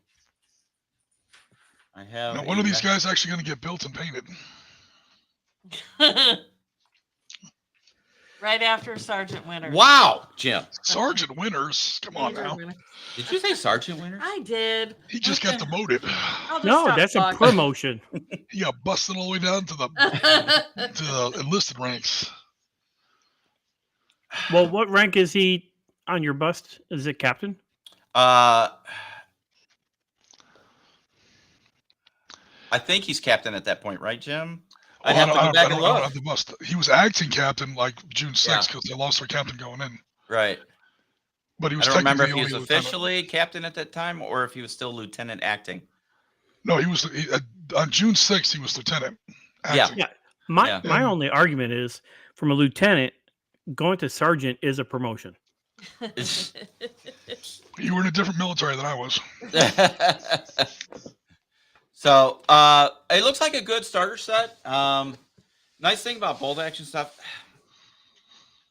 I have now, when are these guys actually going to get built and painted? Right after Sergeant Winter. Wow, Jim. Sergeant Winters? Come on now. Did you say Sergeant Winter? I did. He just got demoted. No, that's a promotion. He got busted all the way down to the enlisted ranks. Well, what rank is he on your bust? Is it captain? I think he's captain at that point, right, Jim? I'd have to go back and look. I don't have the bust. He was acting captain like June 6th because they lost their captain going in. Right. But he was I don't remember if technically he was only officially captain at that time or if he was still lieutenant acting. No, he was on June 6th. He was lieutenant. Acting. Yeah. My only argument is from a lieutenant going to sergeant is a promotion. You were in a different military than I was. So it looks like a good starter set. Nice thing about bolt action stuff,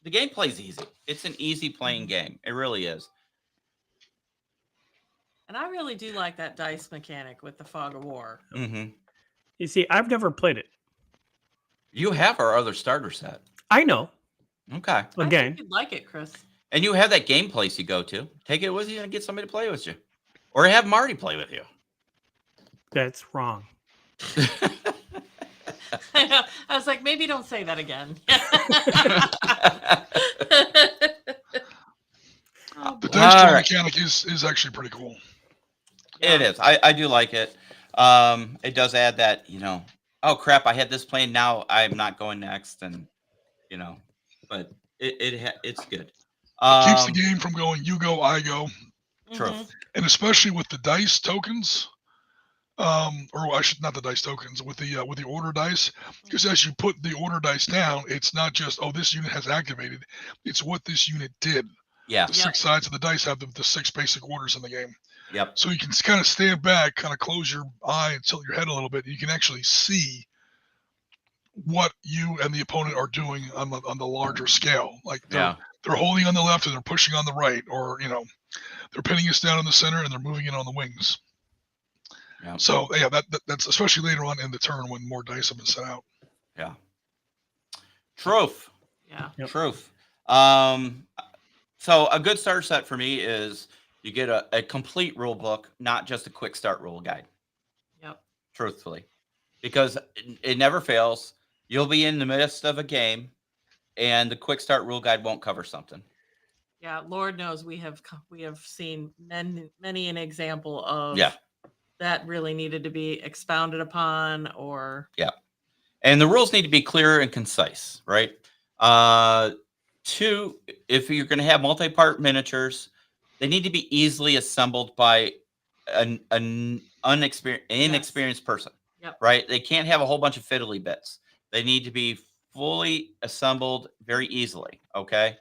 the gameplay's easy. It's an easy playing game. It really is. And I really do like that dice mechanic with the Fog of War. Mm-hmm. You see, I've never played it. You have our other starter set. I know. Okay. I Again, think you'd like it, Chris. And you have that game place you go to. Take it with you and get somebody to play with you. Or have Marty play with you. that's wrong. I know. I was like, maybe don't say that again. The dice throwing Alright. mechanic is actually pretty cool. It is. I do like it. It does add that, oh crap, I had this plan, now I'm not going next, and but it's good. Keeps the game from going you go, I go. True. Mhm. And especially with the dice tokens, or I should not the dice tokens with the order dice, because as you put the order dice down, it's not just this unit has activated, it's what this unit did. Yeah. The 6 sides of the dice have the 6 basic orders in the game, Yep. so you can kind of stand back, kind of close your eye and tilt your head a little bit. And you can actually see what you and the opponent are doing on the larger scale. Like they're holding on the left and they're pushing on the right, or they're pinning us down in the center and they're moving it on the wings. Yeah. So yeah, that's especially later on in the turn when more dice have been set out. Yeah. Truth. Yeah. Yep. Truth. So a good starter set for me is you get a complete rule book, not just a quick start rule guide. Yep. Truthfully, because it never fails. You'll be in the midst of a game, and the quick start rule guide won't cover something. Yeah. Lord knows we have seen many an example of that really needed to be expounded upon, or And the rules need to be clear and concise, right? 2, if you're going to have multi-part miniatures, they need to be easily assembled by an inexperienced person, right? They can't have a whole bunch of fiddly bits. They need to be fully assembled very easily, okay?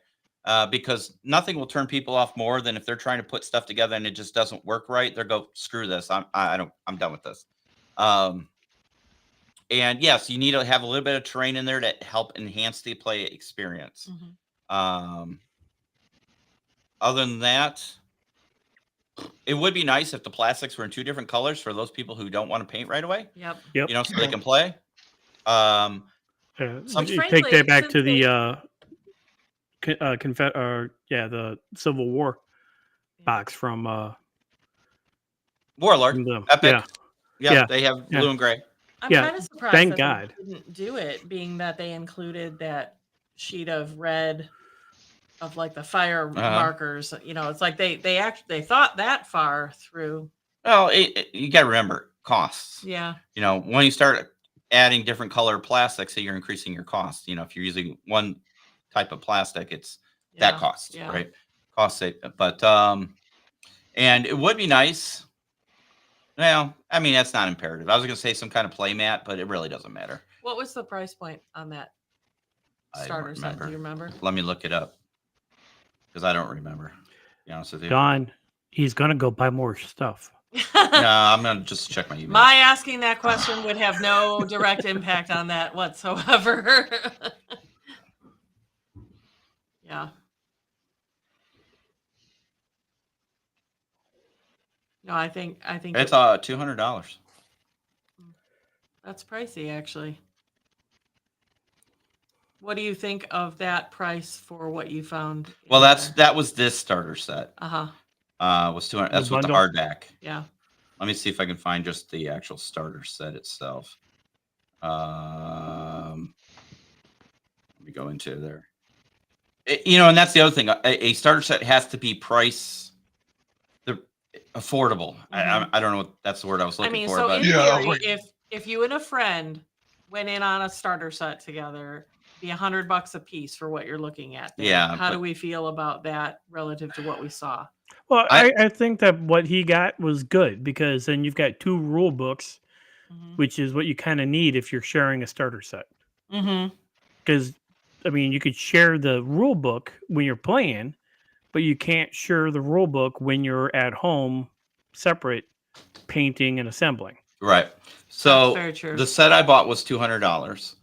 Because nothing will turn people off more than if they're trying to put stuff together and it just doesn't work right. They'll go, screw this. I'm done with this. And yes, you need to have a little bit of terrain in there to help enhance the play experience. Mhm. Other than that, it would be nice if the plastics were in 2 different colors for those people who don't want to paint right away, Yep. Yep. so they can play. You Which take frankly, that back since to they- the Civil War box from Warlord, from them. Epic. Yeah. Yeah, they have blue and gray. I'm Yeah, kind of surprised thank that God. they didn't do it, being that they included that sheet of red of like the fire markers. It's like they thought that far through. Well, you got to remember costs. Yeah. When you start adding different color plastics, so you're increasing your cost. If you're using one type of plastic, it's that cost, right? Cost save. But and it would be nice. Well, I mean, that's not imperative. I was going to say some kind of play mat, but it really doesn't matter. What was the price point on that I don't starter set? Do remember. you remember? Let me look it up because I don't remember. To be honest with you. Don, he's gonna go buy more stuff. No, I'm going to just check my email. My asking that question would have no direct impact on that whatsoever. Yeah. No, I think It's $200. that's pricey, actually. What do you think of that price for what you found? Well, that was this starter set. Uh-huh. Was 200. That's with the bundle? hardback. Yeah. Let me see if I can find just the actual starter set itself. Let me go into there. And that's the other thing. A starter set has to be affordable. Mhm. I don't know what that's the word I was looking for. So But in Yeah, theory, like- if you and a friend went in on a starter set together, be $100 a piece for what you're looking at. there. Yeah, How do but- we feel about that relative to what we saw? Well, I- I think that what he got was good because then you've got 2 rule books, Mm-hmm. which is what you kind of need if you're sharing a starter set. Mm-hmm. Because you could share the rule book when you're playing, but you can't share the rule book when you're at home, separate, painting and assembling. Right. That's So very true. the set I bought was $200.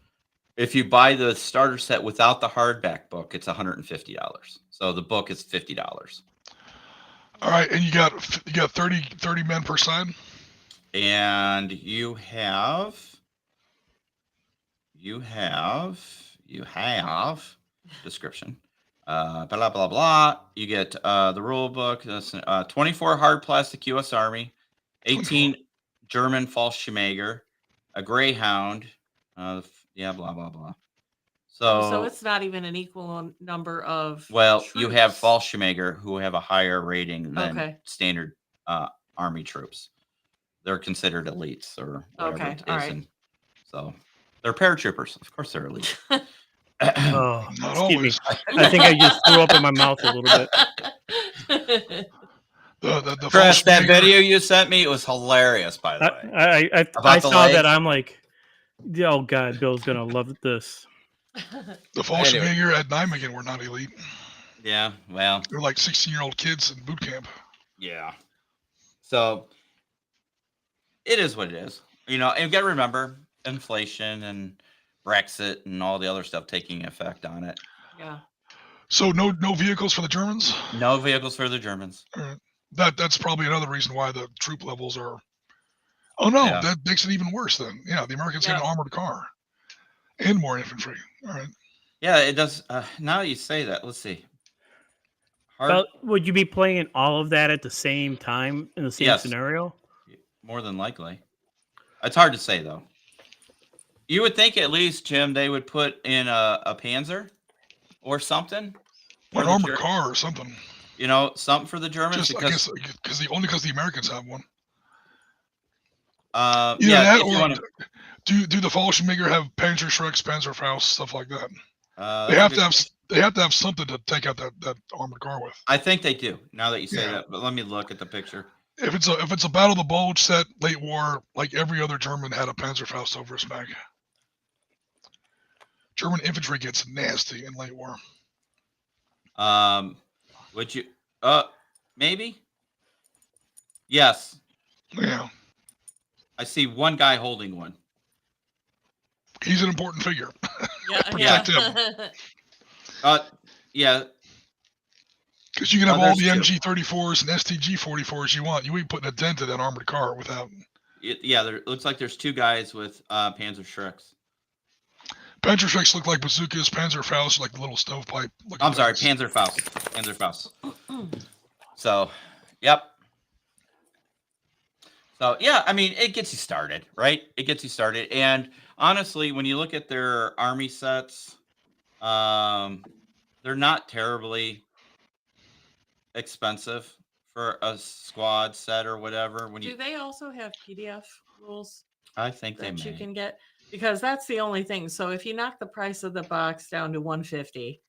If you buy the starter set without the hardback book, it's $150. So the book is $50. All right, and you got 30 men per side. And you have description. Blah blah blah. You get the rule book. 24 hard plastic U.S. Army, 18 German Fallschirmjäger, a Greyhound. Blah blah blah. So it's not even an equal number of. Well, you have troops. Fallschirmjäger who have a higher rating than standard Army troops. They're considered elites or whatever it is. All right. And so they're paratroopers. Of course, they're elite. Oh, Not excuse me. always. I think I just threw up in my mouth a little bit. The Chris, that Fallschirmjäger- video you sent me, it was hilarious, by the way. I About the saw leg? that. I'm like, oh God, Bill's gonna love this. The Fallschirmjäger at Nijmegen were not elite. Yeah, well, They're like 16-year-old kids in boot camp. yeah. So it is what it is. You know, and you got to remember inflation and Brexit and all the other stuff taking effect on it. Yeah. So no vehicles for the Germans. No vehicles for the Germans. All right. That's probably another reason why the troop levels are. Oh no, Yeah. that makes it even worse. Then yeah, the Americans had an armored car and more infantry. All right. Yeah, it does. Now that you say that, let's see. Well, would you be playing all of that at the same time in the same Yes. scenario? More than likely. It's hard to say, though. You would think at least, Jim, they would put in a Panzer or something. Or an armored car or something. You know, something for the Germans. Just because, I guess because the Americans have one. yeah, that if you or wanna, do the Fallschirmjäger have Panzerschrecks, Panzerfaust, stuff like that? They that's have to have something to take out that armored car with. I think they do. Now that you say Yeah. that, but let me look at the picture. If it's a Battle of the Bulge set late war, like every other German had a Panzerfaust over his back. German infantry gets nasty in late war. Would you? Maybe. Yes, Yeah, I see one guy holding one. he's an important figure. Yeah. Protect him. Yeah. Because you can have all there's the two. MG-34s and STG-44s you want. You ain't putting a dent in that armored car without. Yeah, there looks like there's two guys with Panzerschrecks. Panzerschrecks look like bazookas. Panzerfaust like the little stovepipe. I'm sorry, Panzerfaust. So, yep. So, yeah, I mean, it gets you started, right? It gets you started. And honestly, when you look at their army sets, they're not terribly expensive for a squad set or whatever. When Do they also have PDF rules I think they that you may. can get? Because that's the only thing. So if you knock the price of the box down to $150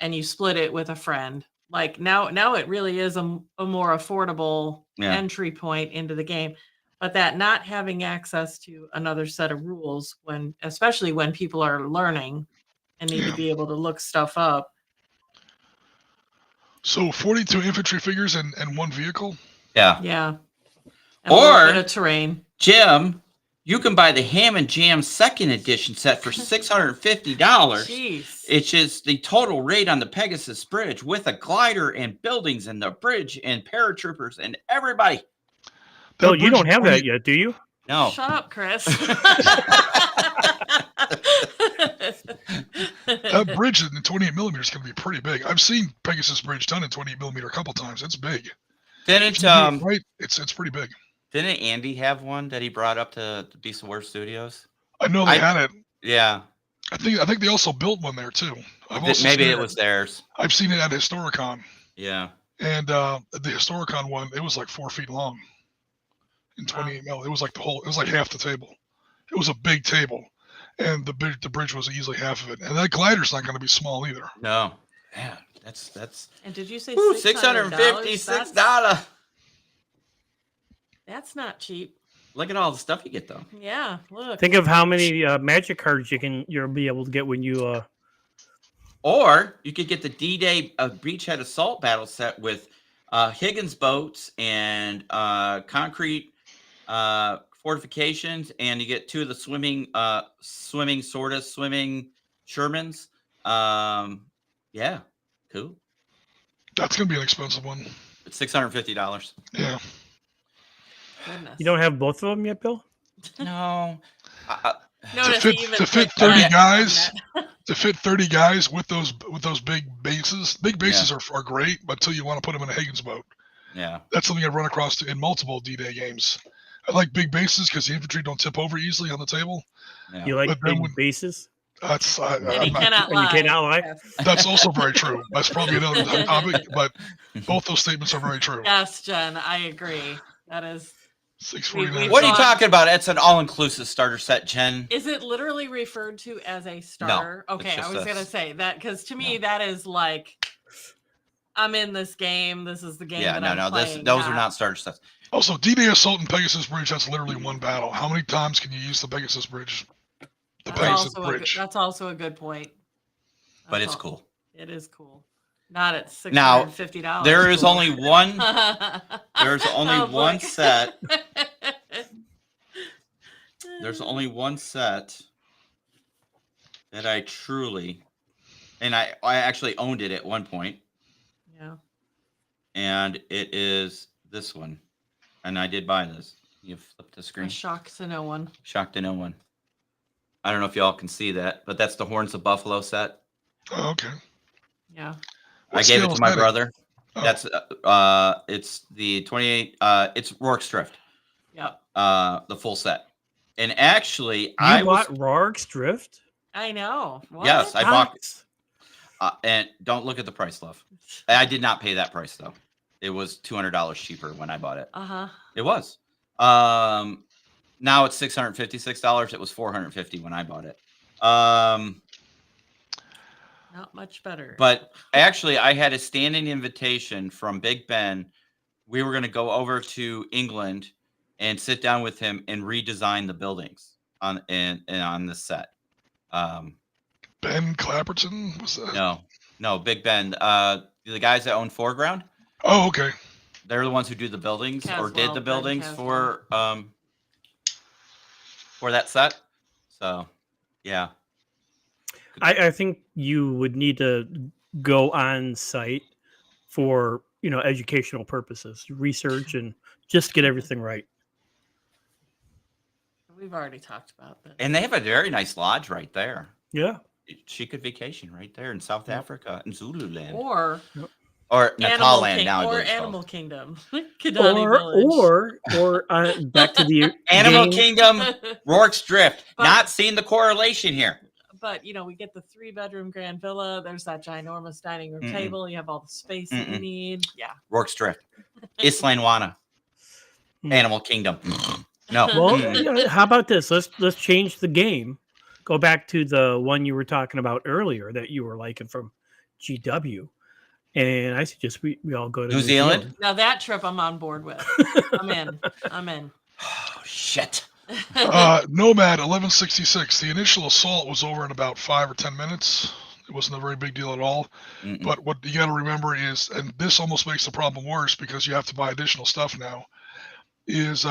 and you split it with a friend, like now it really is a more affordable entry point into the game. But that not having access to another set of rules especially when people are learning and need to be able to look stuff up. So 42 infantry figures and one vehicle. Yeah. Yeah. And a little bit of terrain. Jim, you can buy the Ham and Jam second edition set for $650. Jeez. It's just the total raid on the Pegasus Bridge with a glider and buildings and the bridge and paratroopers and everybody. Oh, you don't have that yet, do you? No. Shut up, Chris. That bridge in 28 millimeters is going to be pretty big. I've seen Pegasus Bridge done in 28 millimeter a couple times. It's big. Didn't right? It's pretty big. Didn't Andy have one that he brought up to Beast of War Studios? I know they had it. Yeah. I think they also built one there too. Maybe it was theirs. I've seen it at Historicon. Yeah. And the Historicon one, it was like 4 feet long. In 28 mil, it was like it was like half the table. It was a big table, and the bridge was easily half of it. And that glider's not going to be small either. No. Yeah, that's. And did you say $656? That's not cheap. Look at all the stuff you get though. Yeah, look. Think of how many magic cards you'll be able to get when you. Or you could get the D-Day Beachhead Assault battle set with Higgins boats and concrete fortifications, and you get 2 of the swimming Shermans. Yeah, cool. That's going to be an expensive one. It's $650. Yeah. Goodness. You don't have both of them yet, Bill? No. Notice to he even fit picked 30 that guys, from to fit 30 guys with those big bases. Big bases are great, but until you want to put them in a Higgins boat. Yeah. That's something I've run across in multiple D-Day games. I like big bases because the infantry don't tip over easily on the table. Yeah. You like But then big bases? That's that. And he cannot And lie. you cannot lie? Yes. that's also very true. That's probably another topic, but both those statements are very true. Yes, Jen, I agree. That is. 649. What are you Gone. talking about? It's an all-inclusive starter set, Jen. Is it literally referred to as a starter? Okay, it's I just was a- gonna say that because to me No. that is like, I'm in this game. This is the game Yeah, that no, I'm no. playing. Those are not starter sets. Also, D-Day Assault and Pegasus Bridge, that's literally one battle. How many times can you use the Pegasus Bridge? The That's Pegasus also, Bridge. that's also a good point. But That's it's all- cool. It is cool. Not at Now, $650. There is cool. only one. There's only Oh, boy. one set. There's only one set that I truly, and I actually owned it at one point, Yeah. and it is this one, and I did buy this. You flipped the A screen. shock to no one. Shocked to no one. I don't know if y'all can see that, but that's the Horns of Buffalo set. Oh, okay. Yeah. I What gave it scale to is my that in? brother. Oh. That's it's the 28. It's Rorke's Drift. Yep. The full set. And actually, You I bought was Rorke's Drift? I know. What? yes, I bought. Nice. And don't look at the price, love. I did not pay that price though. It was $200 cheaper when I bought it. Uh-huh. It was. Now it's $656. It was $450 when I bought it. Not much better. But actually, I had a standing invitation from Big Ben. We were going to go over to England and sit down with him and redesign the buildings on this set. Ben Clapperton was that? No, Big Ben. The guys that own Foreground, Oh, okay. they're the ones who do the buildings or did Caswell, the Ben buildings Caswell. for that set. So, yeah. I think you would need to go on site for, educational purposes, research, and just get everything right. We've already talked about that. And they have a very nice lodge right there. Yeah. She could vacation right there in South Africa in Zululand Or or Animal Natal Land now. I or believe it's Animal called. Kingdom. Kidani Or back to the Animal game. Kingdom, Rorke's Drift. But- Not seeing the correlation here. But we get the 3-bedroom grand villa. There's that ginormous dining room Mm-mm. table. You have all the space that you Mm-mm. need. Yeah. Rorke's Drift. Islandwana. Hmm. Animal Kingdom. No. Well, Mm-mm. how about this? Let's change the game. Go back to the one you were talking about earlier that you were liking from GW, and I suggest we all go to New Zealand? Now that trip I'm on board with. I'm in. Oh, shit. Nomad 1166. The initial assault was over in about 5 or 10 minutes. It wasn't a very big deal at all. Mm-mm. But what you got to remember is, and this almost makes the problem worse because you have to buy additional stuff now, is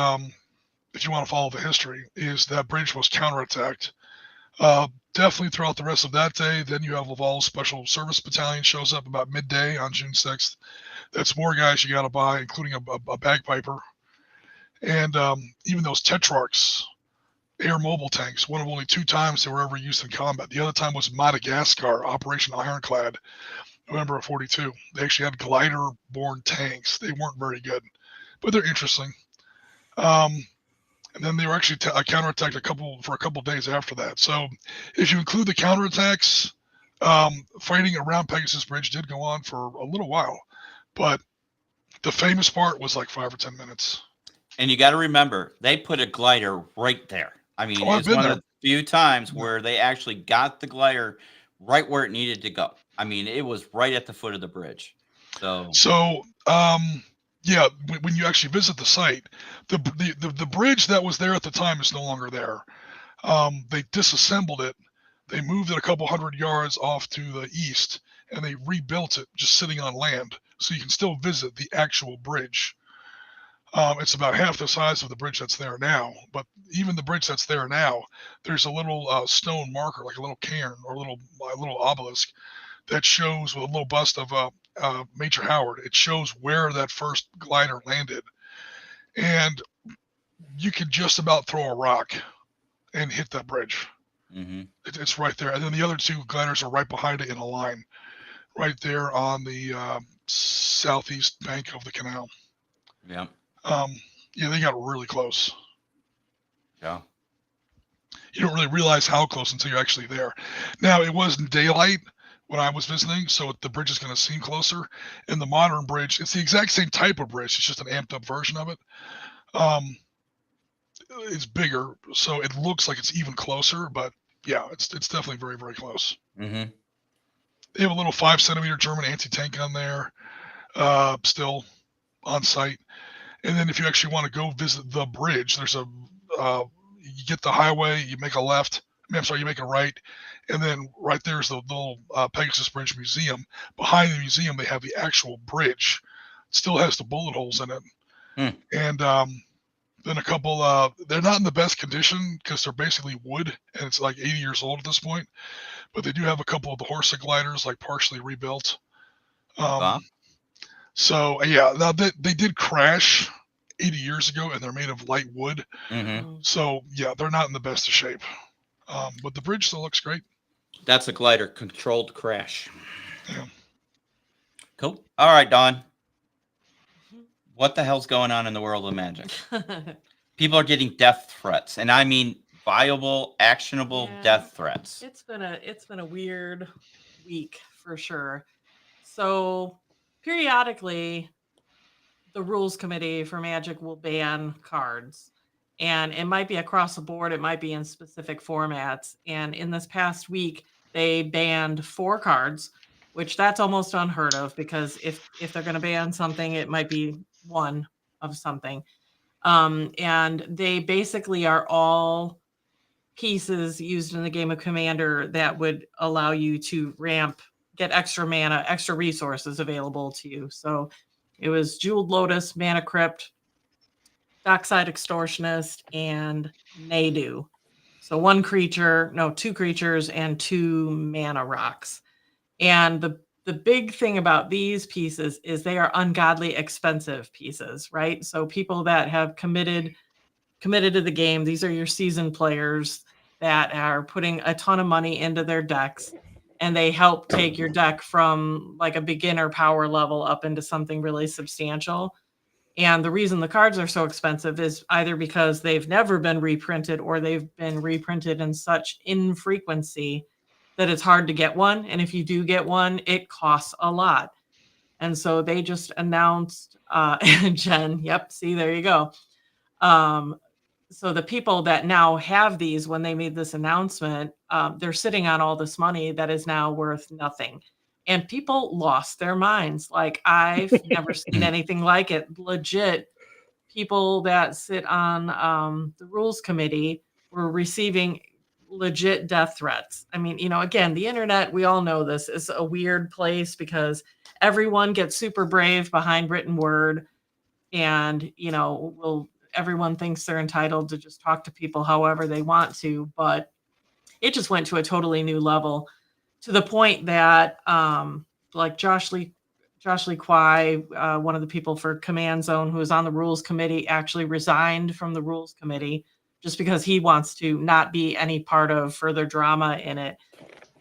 if you want to follow the history, is that bridge was counterattacked. Definitely throughout the rest of that day. Then you have Laval's Special Service Battalion shows up about midday on June 6th. That's more guys you got to buy, including a bagpiper. And even those Tetrarchs, air mobile tanks, one of only 2 times they were ever used in combat. The other time was Madagascar, Operation Ironclad, November of 42. They actually had glider-borne tanks. They weren't very good, but they're interesting. And then they were actually counterattacked for a couple days after that. So if you include the counterattacks, fighting around Pegasus Bridge did go on for a little while, but the famous part was like 5 or 10 minutes. And you got to remember, they put a glider right there. I mean, Oh, I've it's been one there. of the few times where they actually got the glider right where it needed to go. I mean, it was right at the foot of the bridge. So Yeah, when you actually visit the site, the bridge that was there at the time is no longer there. They disassembled it. They moved it a couple hundred yards off to the east, and they rebuilt it just sitting on land, so you can still visit the actual bridge. It's about half the size of the bridge that's there now. But even the bridge that's there now, there's a little stone marker, like a little cairn or a little obelisk that shows with a little bust of Major Howard. It shows where that first glider landed, and you can just about throw a rock and hit that bridge. Mm-hmm. It's right there, and then the other two gliders are right behind it in a line, right there on the southeast bank of the canal. Yeah. Yeah, they got really close. Yeah. You don't really realize how close until you're actually there. Now, it wasn't daylight when I was visiting, so the bridge is going to seem closer. In the modern bridge, it's the exact same type of bridge. It's just an amped up version of it. It's bigger, so it looks like it's even closer, but yeah, it's definitely very, very close. Mm-hmm. They have a little 5-centimeter German anti-tank gun there, still on site. And then if you actually want to go visit the bridge, there's you get the highway, you make a left. You make a right, and then right there's the little Pegasus Bridge Museum. Behind the museum, they have the actual bridge. It still has the bullet holes in it. And then a couple, they're not in the best condition because they're basically wood, and it's like 80 years old at this point. But they do have a couple of the Horsa gliders, like partially rebuilt. So yeah, now they did crash 80 years ago, and they're made of light wood. Mm-hmm. So yeah, they're not in the best of shape. But the bridge still looks great. That's a glider controlled crash. Yeah. Cool. All right, Dawn. What the hell's going on in the world of Magic? People are getting death threats, and I mean viable, actionable death threats. It's been a weird week for sure. So periodically, the rules committee for Magic will ban cards, and it might be across the board. It might be in specific formats. And in this past week, they banned 4 cards, which that's almost unheard of, because if they're going to ban something, it might be one of something. And they basically are all pieces used in the game of Commander that would allow you to get extra mana, extra resources available to you. So it was Jeweled Lotus, Mana Crypt, Dockside Extortionist, and Nadu. So 2 creatures and 2 mana rocks. And the big thing about these pieces is they are ungodly expensive pieces, right? So people that have committed to the game, these are your seasoned players that are putting a ton of money into their decks, and they help take your deck from like a beginner power level up into something really substantial. And the reason the cards are so expensive is either because they've never been reprinted, or they've been reprinted in such infrequency that it's hard to get one. And if you do get one, it costs a lot. And so they just announced, Jen, yep, see, there you go. So the people that now have these, when they made this announcement, they're sitting on all this money that is now worth nothing. And people lost their minds. Like, I've never seen anything like it. Legit, people that sit on the rules committee were receiving legit death threats. I mean, again, the internet, we all know this is a weird place because everyone gets super brave behind written word, and everyone thinks they're entitled to just talk to people however they want to. But it just went to a totally new level, to the point that like Josh Lee Kwai, one of the people for Command Zone, who was on the rules committee, actually resigned from the rules committee just because he wants to not be any part of further drama in it.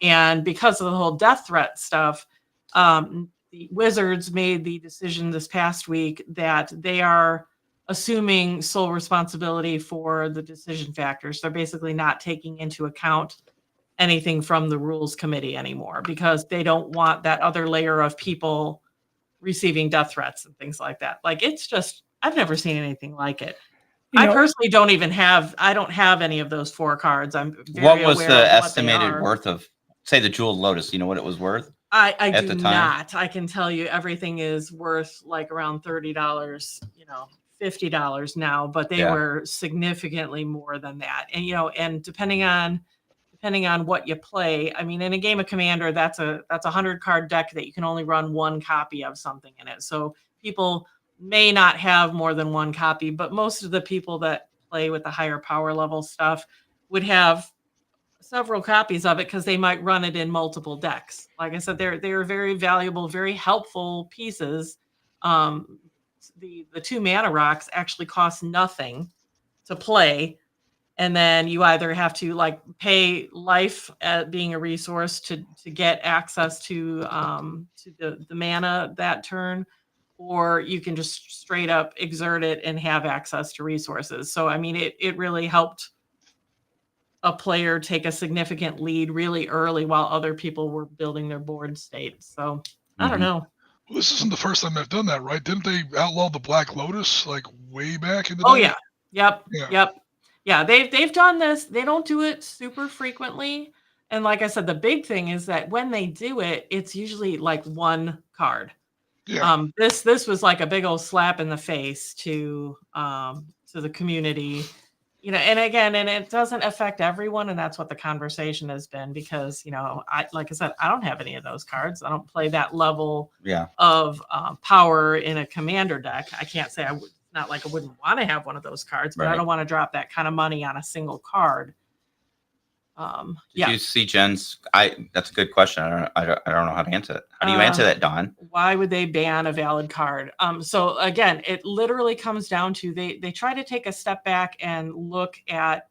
And because of the whole death threat stuff, the Wizards made the decision this past week that they are assuming sole responsibility for the decision factors. They're basically not taking into account anything from the rules committee anymore, because they don't want that other layer of people receiving death threats and things like that. Like, it's just, I've never seen anything like it. I personally don't have any of those 4 cards. I'm very What was aware the of what estimated they are. worth of, say, the Jeweled Lotus? You know what it was worth? I at do the time? not. I can tell you everything is worth like around $30, $50 now, but they were significantly more than that. And and depending on what you play, I mean, in a game of Commander, that's a 100 card deck that you can only run 1 copy of something in it. So people may not have more than one copy, but most of the people that play with the higher power level stuff would have several copies of it because they might run it in multiple decks. Like I said, they're very valuable, very helpful pieces. The 2 mana rocks actually cost nothing to play, and then you either have to like pay life at being a resource to get access to the mana that turn, or you can just straight up exert it and have access to resources. So I mean, it really helped a player take a significant lead really early while other people were building their board state. So I don't know. Well, this isn't the first time they've done that, right? Didn't they outlaw the Black Lotus like way back in the day? Oh yeah. Yep. Yeah, they've done this. They don't do it super frequently. And like I said, the big thing is that when they do it, it's usually like one card. Yeah. This was like a big old slap in the face to the community. You know, and again, and it doesn't affect everyone, and that's what the conversation has been, because, you know, like I said, I don't have any of those cards. I don't play that level of power in a commander deck. I can't say not like I wouldn't want to have one of those cards, but I don't want to drop that kind of money on a single card. Did you see Jen's? That's a good question. I don't know how to answer it. How do you answer that, Dawn? Why would they ban a valid card? So again, it literally comes down to they try to take a step back and look at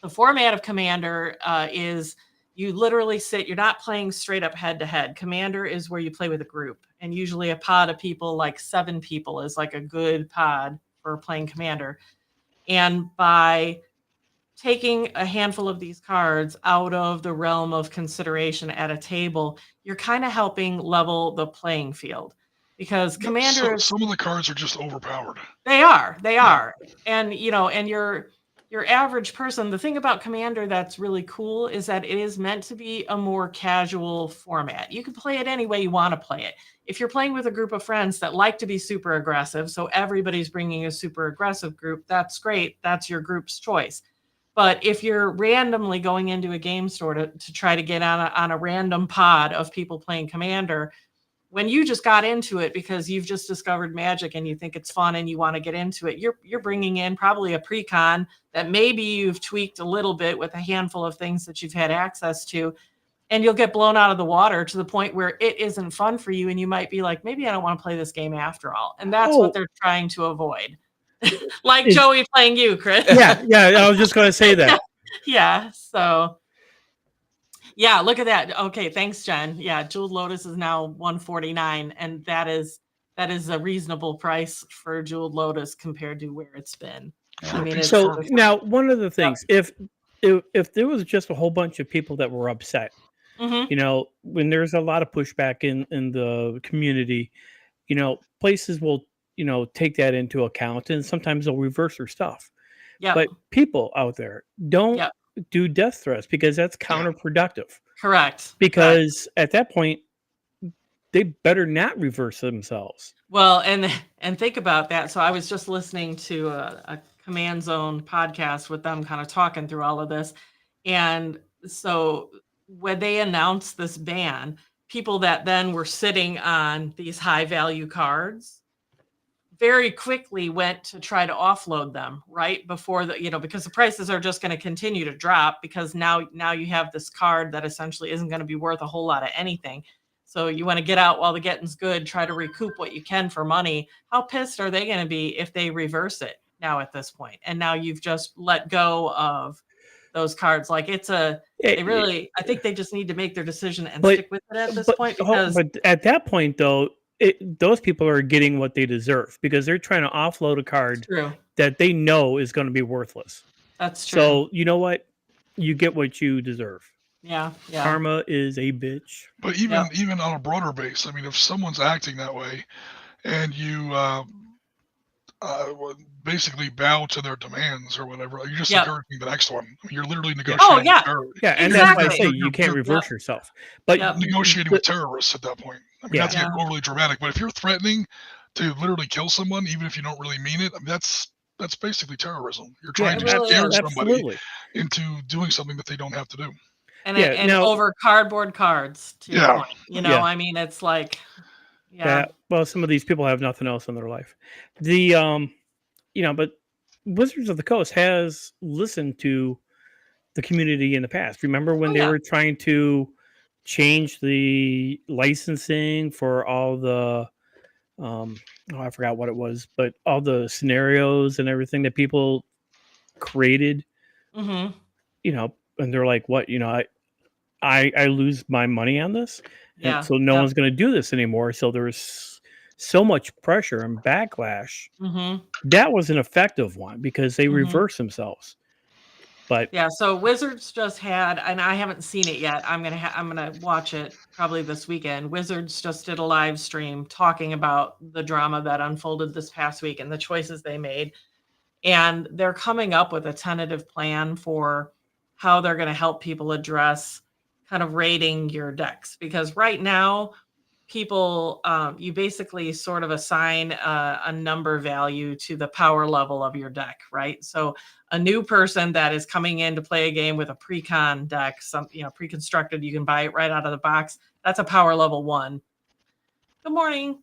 the format of Commander. Is you literally sit. You're not playing straight up head to head. Commander is where you play with a group, and usually a pod of people, like 7 people, is like a good pod for playing Commander. And by taking a handful of these cards out of the realm of consideration at a table, you're kind of helping level the playing field, because Commander, some of the cards are just overpowered. They are. And, you know, and your average person, the thing about Commander that's really cool is that it is meant to be a more casual format. You can play it any way you want to play it. If you're playing with a group of friends that like to be super aggressive, so everybody's bringing a super aggressive group, that's great. That's your group's choice. But if you're randomly going into a game store to try to get on a random pod of people playing Commander, when you just got into it because you've just discovered Magic and you think it's fun and you want to get into it, you're bringing in probably a pre-con that maybe you've tweaked a little bit with a handful of things that you've had access to, and you'll get blown out of the water to the point where it isn't fun for you, and you might be like, maybe I don't want to play this game after all. And that's what they're trying to avoid. Like Joey playing you, Chris. Yeah, I was just going to say that. Yeah, so yeah, look at that. Okay, thanks, Jen. Yeah, Jeweled Lotus is now $149, and that is a reasonable price for Jeweled Lotus compared to where it's been. I mean, so now one of the things, if there was just a whole bunch of people that were upset, you know, when there's a lot of pushback in the community, you know, places will, you know, take that into account, and sometimes they'll reverse their stuff. Yeah. But people out there don't do death threats, because that's counterproductive. Correct. Because at that point, they better not reverse themselves. Well, and think about that. So I was just listening to a Command Zone podcast with them kind of talking through all of this. And so when they announced this ban, people that then were sitting on these high value cards very quickly went to try to offload them right before the, you know, because the prices are just going to continue to drop, because now you have this card that essentially isn't going to be worth a whole lot of anything. So you want to get out while the getting's good, try to recoup what you can for money. How pissed are they going to be if they reverse it now at this point? And now you've just let go of those cards. Like I think they just need to make their decision and stick with it at this point. Because but at that point, though, those people are getting what they deserve, because they're trying to offload a card that they know is going to be worthless. That's true. So you know what? You get what you deserve. Yeah. Karma is a bitch. But even on a broader base, I mean, if someone's acting that way and you basically bow to their demands or whatever, you're just encouraging the next one. I mean, you're literally negotiating with terrorists. Yeah, and that's why I say you can't reverse yourself. But negotiating with terrorists at that point. I mean, not to get overly dramatic, but if you're threatening to literally kill someone, even if you don't really mean it, I mean, that's basically terrorism. You're trying to scare somebody into doing something that they don't have to do. And over cardboard cards, to your point. You know, I mean, it's like, Yeah. Well, some of these people have nothing else in their life. The but Wizards of the Coast has listened to the community in the past. Remember when they were trying to change the licensing for all the I forgot what it was, but all the scenarios and everything that people created, Mm-hmm. And they're like, what, I lose my money on this. Yeah. And so no one's going to do this anymore. So there's so much pressure and backlash. Mm-hmm. That was an effective one because they reversed themselves. But yeah, so Wizards just had, and I haven't seen it yet. I'm gonna watch it probably this weekend. Wizards just did a live stream talking about the drama that unfolded this past week and the choices they made, and they're coming up with a tentative plan for how they're going to help people address kind of rating your decks, because right now people you basically sort of assign a number value to the power level of your deck, right? So a new person that is coming in to play a game with a pre-con deck, pre-constructed, you can buy it right out of the box, that's a power level 1. Good morning.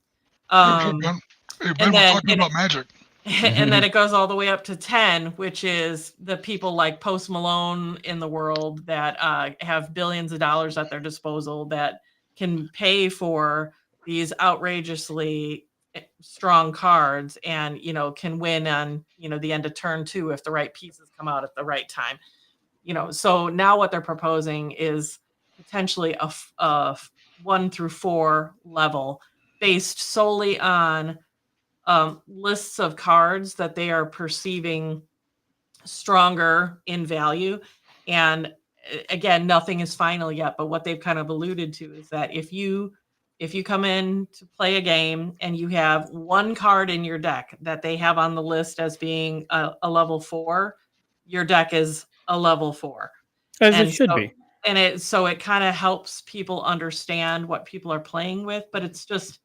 Hey, Ben, we're talking about Magic. And then it goes all the way up to 10, which is the people like Post Malone in the world that have billions of dollars at their disposal that can pay for these outrageously strong cards and, can win on, the end of turn 2 if the right pieces come out at the right time. So now what they're proposing is potentially a 1 through 4 level based solely on lists of cards that they are perceiving stronger in value. And again, nothing is final yet, but what they've kind of alluded to is that if you come in to play a game and you have one card in your deck that they have on the list as being a level 4, your deck is a level 4. As it should be. And it kind of helps people understand what people are playing with, but it's just,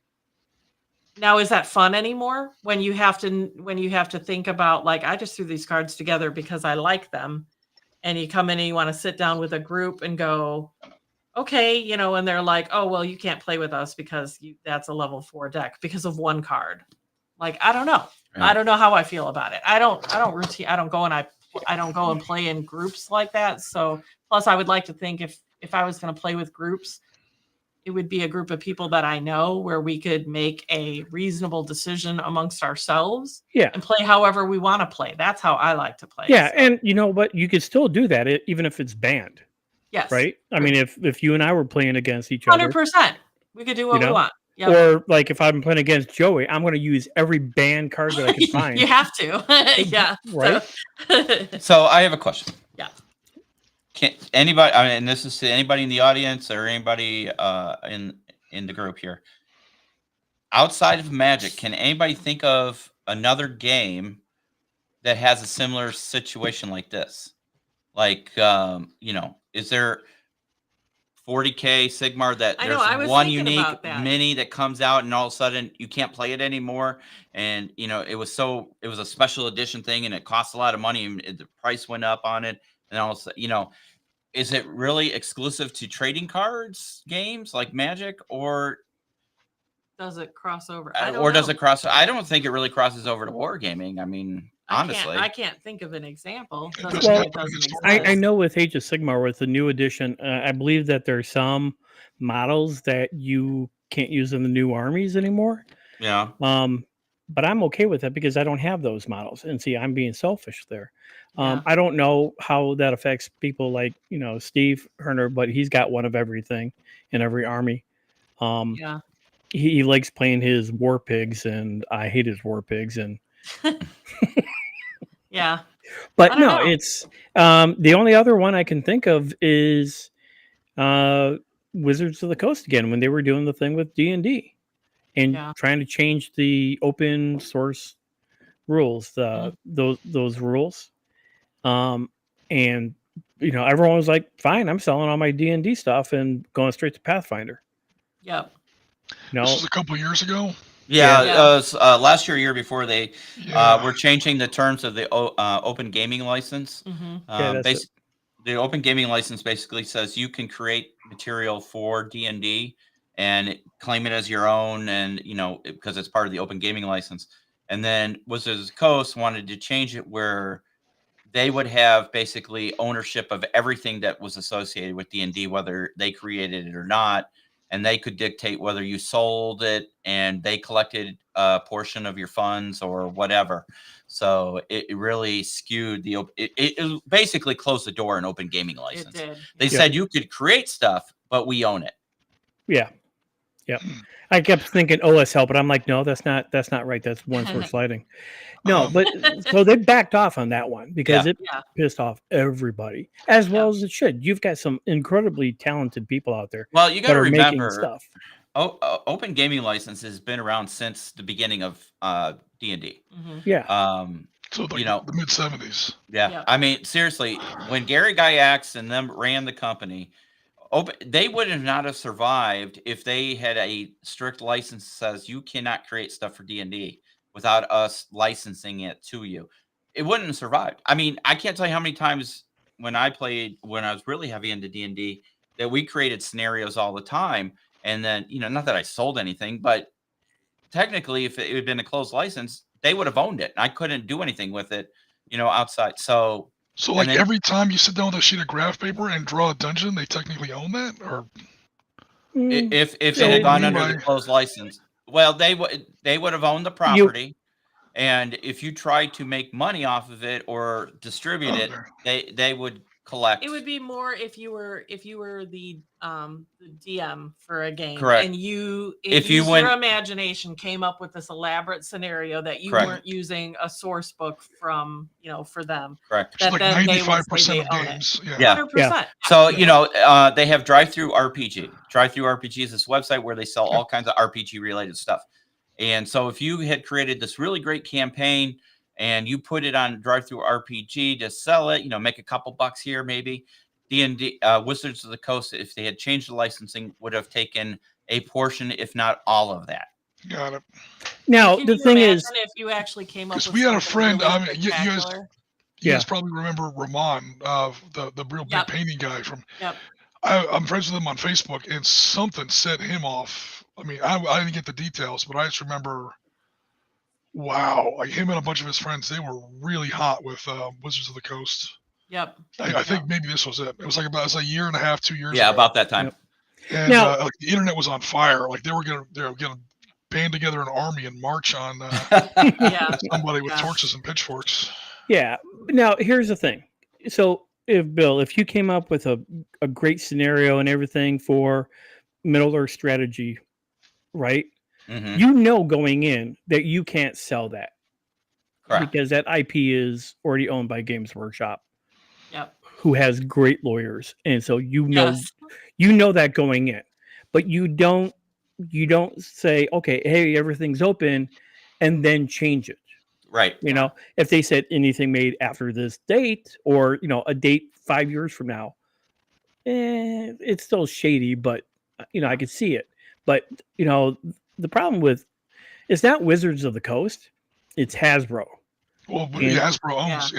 now, is that fun anymore when you have to think about, like, I just threw these cards together because I like them, and you come in and you want to sit down with a group and go, okay, and they're like, oh, well, you can't play with us because that's a level 4 deck because of one card. Like, I don't know. Yeah. I don't know how I feel about it. I don't go and play in groups like that. So plus I would like to think if I was going to play with groups, it would be a group of people that I know where we could make a reasonable decision amongst ourselves and play however we want to play. That's how I like to play. Yeah. So. And you know what? You could still do that even if it's banned. Yes. Right. I mean, if you and I were playing against each other, 100%, we could do what we want. Yep. Or like if I'm playing against Joey, I'm going to use every banned card that I can find. You have to. Yeah. Right. So I have a question. Yeah. Can anybody, and this is to anybody in the audience or anybody in the group here, outside of Magic, can anybody think of another game that has a similar situation like this? Like, is there 40K Sigmar that there's one unique mini that comes out and all of a sudden you can't play it anymore? And, it was a special edition thing and it cost a lot of money and the price went up on it. And also, is it really exclusive to trading cards games like Magic, or does it cross over? Does it cross? I don't think it really crosses over to Wargaming. I mean, honestly, I can't think of an example. I know with Age of Sigmar, with the new edition, I believe that there's some models that you can't use in the new armies anymore. Yeah. But I'm okay with that because I don't have those models. And see, I'm being selfish there. I don't know how that affects people like, Steve Herner, but he's got one of everything in every army. He likes playing his war pigs, and I hate his war pigs. And yeah. But no, it's the only other one I can think of is Wizards of the Coast again, when they were doing the thing with D&D. And trying to change the open source rules, those rules, and everyone was like, "Fine, I'm selling all my D&D stuff and going straight to Pathfinder." Yep. No, this was a couple of years ago. Yeah, it was last year before they were changing the terms of the open gaming license. Mm-hmm. The open gaming license basically says you can create material for D&D. and claim it as your own, and because it's part of the open gaming license. And then Wizards of the Coast wanted to change it where they would have basically ownership of everything that was associated with D&D, whether they created it or not, and they could dictate whether you sold it, and they collected a portion of your funds or whatever. So it really skewed it basically closed the door on open gaming license. It did. They said you could create stuff, but we own it. Yeah. I kept thinking OSL, but I'm like, no, that's not right. That's one source lighting. No, but so they backed off on that one because it pissed off everybody, as well as it should. You've got some incredibly talented people out there. Well, you got to remember, making stuff. Open gaming license has been around since the beginning of D&D. Mm-hmm. Yeah. So the mid 70s. Yeah. I mean, seriously, when Gary Gygax and them ran the company, they would have not have survived if they had a strict license that says you cannot create stuff for D&D without us licensing it to you. It wouldn't have survived. I mean, I can't tell you how many times when I was really heavy into D&D, that we created scenarios all the time. And then, not that I sold anything, but technically if it had been a closed license, they would have owned it. I couldn't do anything with it, outside. So like every time you sit down with a sheet of graph paper and draw a dungeon, they technically own that? Or if it had gone under the closed license, well, they would have owned the property. And if you tried to make money off of it or distribute it, they would collect. It would be more if you were the DM for a game. Correct. And your imagination came up with this elaborate scenario that you weren't using a source book from, for them. Correct. That like then 95% of games. Yeah. 100%. So, they have Drive-Thru RPG. Drive-Thru RPG is this website where they sell all kinds of RPG related stuff. And so if you had created this really great campaign and you put it on Drive-Thru RPG to sell it, make a couple bucks here, maybe D&D, Wizards of the Coast, if they had changed the licensing, would have taken a portion, if not all of that. Got it. Now, the thing is, if you actually came up with, we had a friend, you guys probably remember Ramon, the real big painting guy from, I'm friends with him on Facebook, and something set him off. I mean, I didn't get the details, but I just remember, wow, like him and a bunch of his friends, they were really hot with Wizards of the Coast. Yep. I think maybe this was it. It was like a year and a half, 2 years ago. Yeah, about that time. Yep. And like the internet was on fire. Like they were gonna band together an army and march on somebody with torches and pitchforks. Yeah. Now here's the thing. So if you came up with a great scenario and everything for Middle Earth strategy, right? Mm-hmm. Going in that you can't sell that. Correct. Because that IP is already owned by Games Workshop. Yep. Who has great lawyers. And so that going in. But you don't say, okay, hey, everything's open, and then change it. Right. If they said anything made after this date or, a date 5 years from now, it's still shady, but I could see it. But, the problem with it's not Wizards of the Coast, it's Hasbro. Well, Hasbro owns,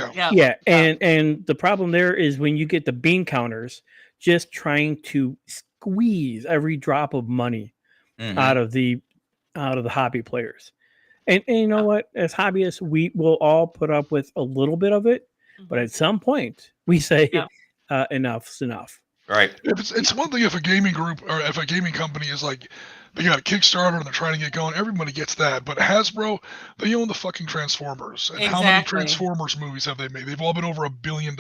and the problem there is when you get the bean counters just trying to squeeze every drop of money out of the hobby players. And you know what? As hobbyists, we will all put up with a little bit of it, but at some point we say enough's enough. Right. It's one thing if a gaming group or if a gaming company is like, they got a Kickstarter and they're trying to get going. Everybody gets that. But Hasbro, they own the fucking Transformers. And how many Transformers movies have they made? They've all been over $1 billion.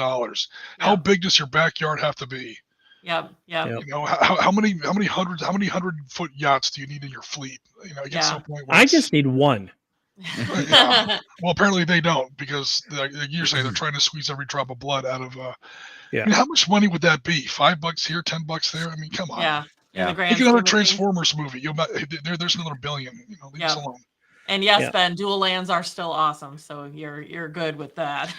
How big does your backyard have to be? Yep. How many 100-foot yachts do you need in your fleet? It gets to a point where I just need one. Well, apparently they don't, because like you're saying, they're trying to squeeze every drop of blood out of. I mean, how much money would that be? $5 here, $10 there. I mean, come on. Yeah. Yeah. Make another Transformers movie. There's another $1 billion. Leave us alone. And Ben, dual lands are still awesome, so you're good with that.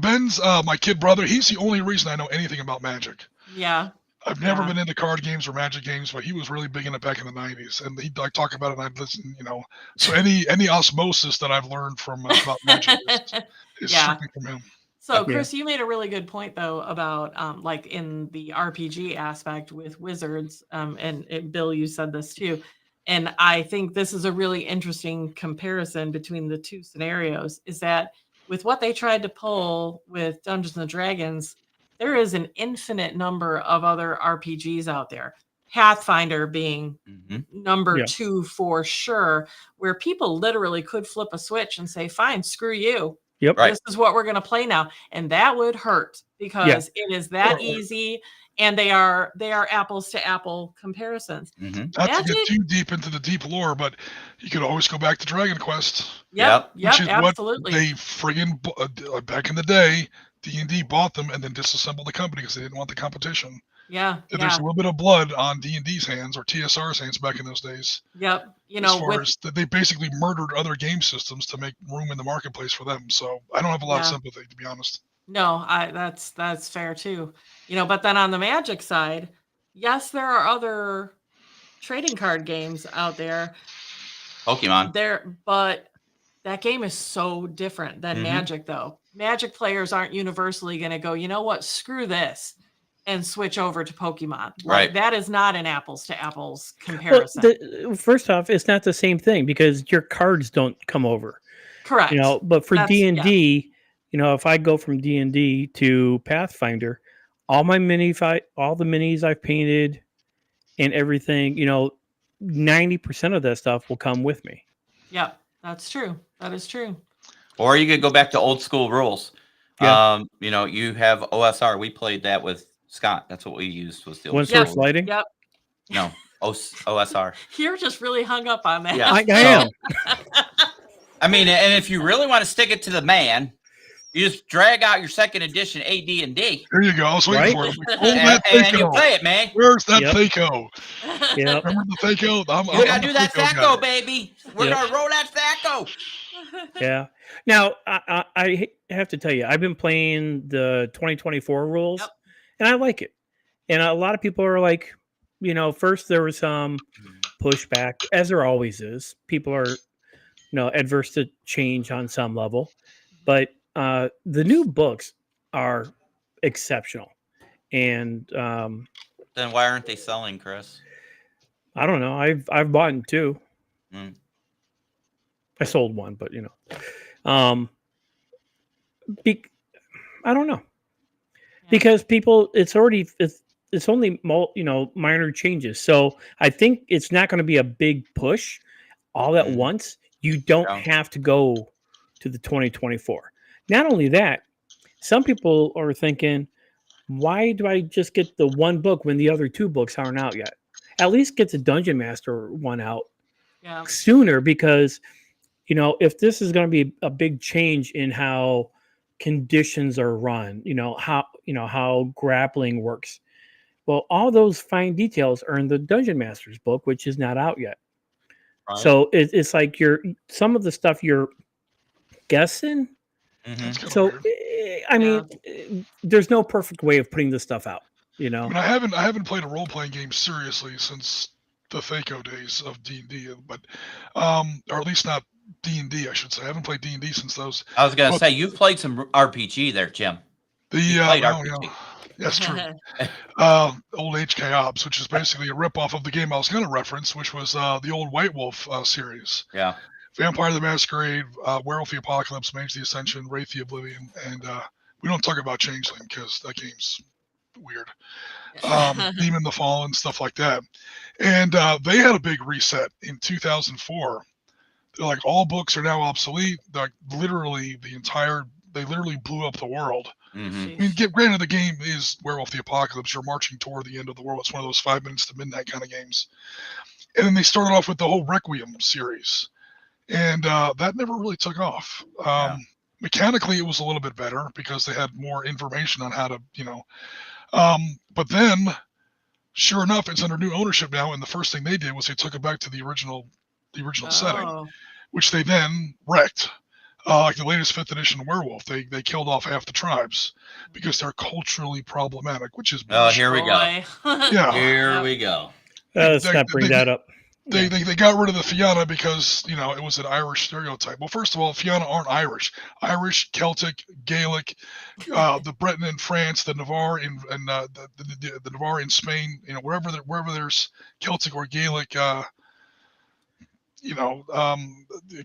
Ben's my kid brother. He's the only reason I know anything about Magic. Yeah. I've never been into card games or Magic games, but he was really big in it back in the 90s, and he'd like talk about it, and I'd listen. So any osmosis that I've learned from about Magic is strictly from him. So, Chris, you made a really good point, though, about like in the RPG aspect with wizards. And Bill, you said this too. And I think this is a really interesting comparison between the two scenarios, is that with what they tried to pull with Dungeons and Dragons, there is an infinite number of other RPGs out there. Pathfinder being number 2 for sure, where people literally could flip a switch and say, fine, screw you. Yep. This is what we're going to play now. And that would hurt because it is that easy. And they are apples to apple comparisons. Not to get too deep into the deep lore, but you could always go back to Dragon Quest. Yep, which is absolutely. What they friggin' back in the day, D&D bought them and then disassembled the company because they didn't want the competition. Yeah. There's a little bit of blood on D&D's hands or TSR's hands back in those days. Yep. You know, they basically murdered other game systems to make room in the marketplace for them. So I don't have a lot of sympathy, to be honest. No, that's fair too. You know, but then on the Magic side, yes, there are other trading card games out there. Pokemon. But that game is so different than Magic, though. Magic players aren't universally going to go, you know what, screw this, and switch over to Pokemon. Right. That is not an apples to apples comparison. Well, first off, it's not the same thing because your cards don't come over. Correct. You know, but for D&D, you know, if I go from D&D to Pathfinder, all the minis I've painted and everything, you know, 90% of that stuff will come with me. Yep, that's true. That is true. Or you could go back to old school rules. Yeah. You know, you have OSR. We played that with Scott. That's what we used was the old One-source lighting? Yep. No, OSR. You're just really hung up on that. Yeah. I am. I mean, and if you really want to stick it to the man, you just drag out your second edition AD&D. There you go. I was waiting for it. And you play it, man. Where's that Thaco? Yep. Remember the Thaco? You got to do that Thaco, baby. We're going to roll that Thaco. Yeah. Now, I have to tell you, I've been playing the 2024 rules, and I like it. And a lot of people are like, you know, first there was some pushback, as there always is. People are, you know, adverse to change on some level. But the new books are exceptional. And then why aren't they selling, Chris? I don't know. I've bought 2. I sold one, but you know, I don't know, because people, it's only minor changes. So I think it's not going to be a big push all at once. You don't have to go to the 2024. Not only that, some people are thinking, why do I just get the one book when the other 2 books aren't out yet? At least get the Dungeon Master one out sooner, because you know, if this is going to be a big change in how conditions are run, how grappling works. Well, all those fine details are in the Dungeon Master's book, which is not out yet. Right. So it's like some of the stuff you're guessing. So, I mean, there's no perfect way of putting this stuff out, you know. I mean, I haven't played a role-playing game seriously since the Thaco days of D&D, but or at least not D&D, I should say. I haven't played D&D since those. I was going to say, you've played some RPG there, Jim. RPG. That's true. Old HK Ops, which is basically a ripoff of the game I was going to reference, which was the old White Wolf series. Yeah. Vampire the Masquerade, Werewolf the Apocalypse, Mage the Ascension, Wraith the Oblivion, and we don't talk about Changeling because that game's weird. Demon the Fallen, stuff like that. And they had a big reset in 2004. They're like, all books are now obsolete. Like literally they literally blew up the world. I mean, granted, the game is Werewolf the Apocalypse. You're marching toward the end of the world. It's one of those 5 minutes to midnight kind of games. And then they started off with the whole Requiem series. And that never really took off. Mechanically, it was a little bit better because they had more information on how to, but then, sure enough, it's under new ownership now. And the first thing they did was they took it back to the original setting, which they then wrecked. Like the latest 5th edition Werewolf, they killed off half the tribes because they're culturally problematic, which is bullshit. Here we go. Yeah. Here we go. Let's not bring that up. They got rid of the Fianna because, you know, it was an Irish stereotype. Well, first of all, Fianna aren't Irish. Irish, Celtic, Gaelic, the Breton in France, the Navarre in the Navarre in Spain. You know, wherever there's Celtic or Gaelic,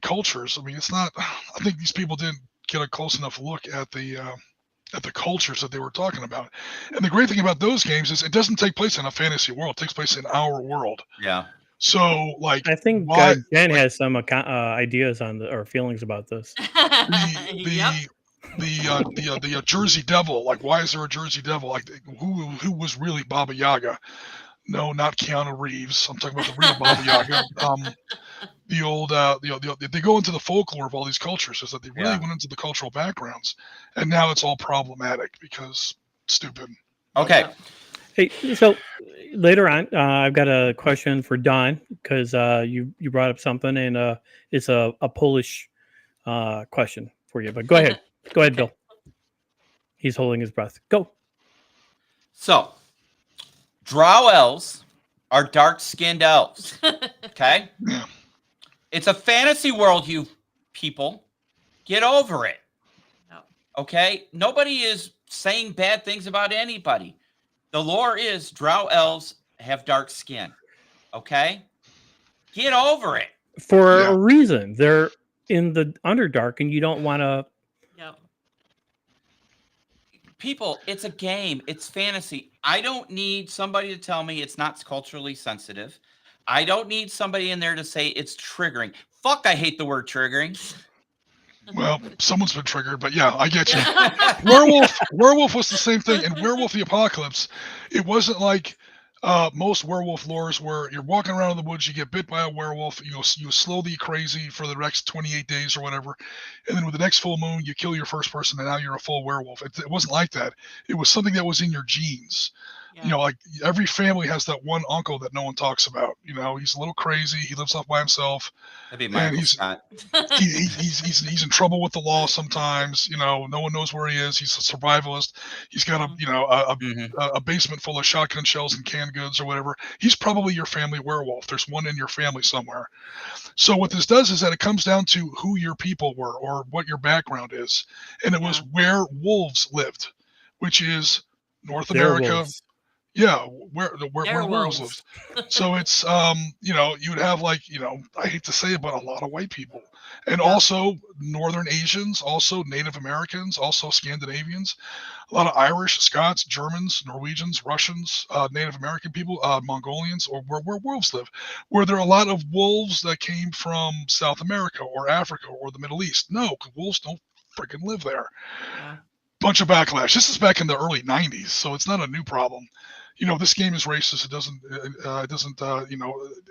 cultures. I mean, it's not. I think these people didn't get a close enough look at the cultures that they were talking about. And the great thing about those games is it doesn't take place in a fantasy world. It takes place in our world. Yeah. So, like, I think Jen has some ideas on or feelings about this. The Jersey Devil. Like, why is there a Jersey Devil? Like, who was really Baba Yaga? No, not Keanu Reeves. I'm talking about the real Baba Yaga. The old, they go into the folklore of all these cultures. Is that they really went into the cultural backgrounds, and now it's all problematic because stupid. Okay. Hey, so later on, I've got a question for Don because you brought up something, and it's a Polish question for you. But go ahead, Bill. He's holding his breath. Go. So, drow elves are dark-skinned elves. Okay, Yeah. it's a fantasy world. You people, get over it. No. Okay, nobody is saying bad things about anybody. The lore is drow elves have dark skin. Okay? Get over it. For a reason. They're in the Underdark, and you don't want to... Yep. People, it's a game. It's fantasy. I don't need somebody to tell me it's not culturally sensitive. I don't need somebody in there to say it's triggering. Fuck, I hate the word triggering. Well, someone's been triggered, but yeah, I get you. Werewolf was the same thing. And Werewolf the Apocalypse, it wasn't like most werewolf lores where you're walking around in the woods, you get bit by a werewolf, you slowly crazy for the next 28 days or whatever, and then with the next full moon, you kill your first person, and now you're a full werewolf. It wasn't like that. It was something that was in your genes. Yeah. You know, like every family has that one uncle that no one talks about. You know, he's a little crazy. He lives off by himself. That'd be my he's in trouble with the law sometimes. You know, no one knows where he is. He's a survivalist. He's got a basement full of shotgun shells and canned goods or whatever. He's probably your family werewolf. There's one in your family somewhere. So what this does is that it comes down to who your people were or what your background is, and it was where wolves lived, which is North America. Wolves. Yeah, where wolves lived. So it's you'd have I hate to say it, but a lot of white people, and also Northern Asians, also Native Americans, also Scandinavians, a lot of Irish, Scots, Germans, Norwegians, Russians, Native American people, Mongolians, or where wolves live. Where there are a lot of wolves that came from South America or Africa or the Middle East. No, because wolves don't freaking live there. Yeah. Bunch of backlash. This is back in the early 90s, so it's not a new problem. You know, this game is racist. It doesn't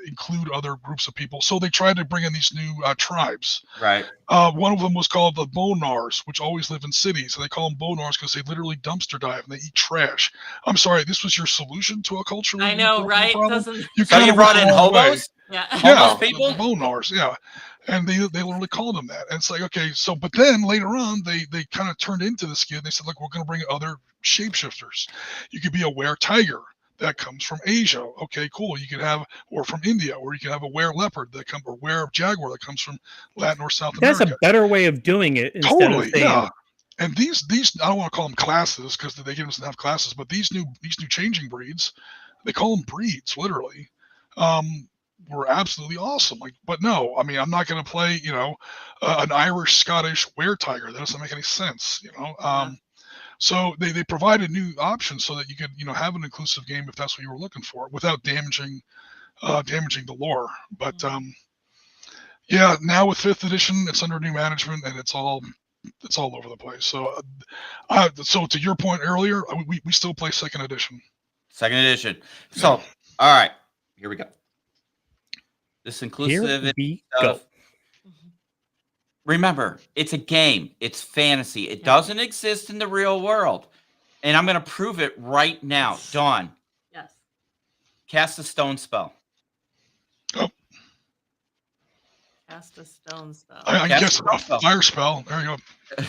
include other groups of people. So they tried to bring in these new tribes. Right. One of them was called the Bonars, which always live in cities. So they call them Bonars because they literally dumpster dive and they eat trash. I'm sorry, this was your solution to a culture? I know, right? Doesn't... You so you brought in hobos? Yeah. Homeless people? Bonars, yeah. And they literally called them that. And it's like, okay, so, but then later on, they kind of turned into the skid. They said, look, we're going to bring other shapeshifters. You could be a were-tiger that comes from Asia. Okay, cool. You could have, or from India, or you could have a were-leopard that comes, or were-jaguar that comes from Latin or South America. That's a better way of doing it. Instead of saying, yeah. And these, I don't want to call them classes because they give us have classes, but these new changing breeds, they call them breeds, literally. Were absolutely awesome. Like, but no, I mean, I'm not going to play, an Irish Scottish were-tiger. That doesn't make any sense, So they provided new options so that you could, have an inclusive game if that's what you were looking for, without damaging the lore. But now with 5th edition, it's under new management and it's all over the place. So, so to your point earlier, we still play 2nd edition. 2nd edition. So, all right, here we go. This inclusive stuff. Remember, it's a game. It's fantasy. It doesn't exist in the real world. And I'm going to prove it right now. Dawn. Yes. Cast a stone spell. Oh. Cast a stone spell. I guess a fire spell. There you go.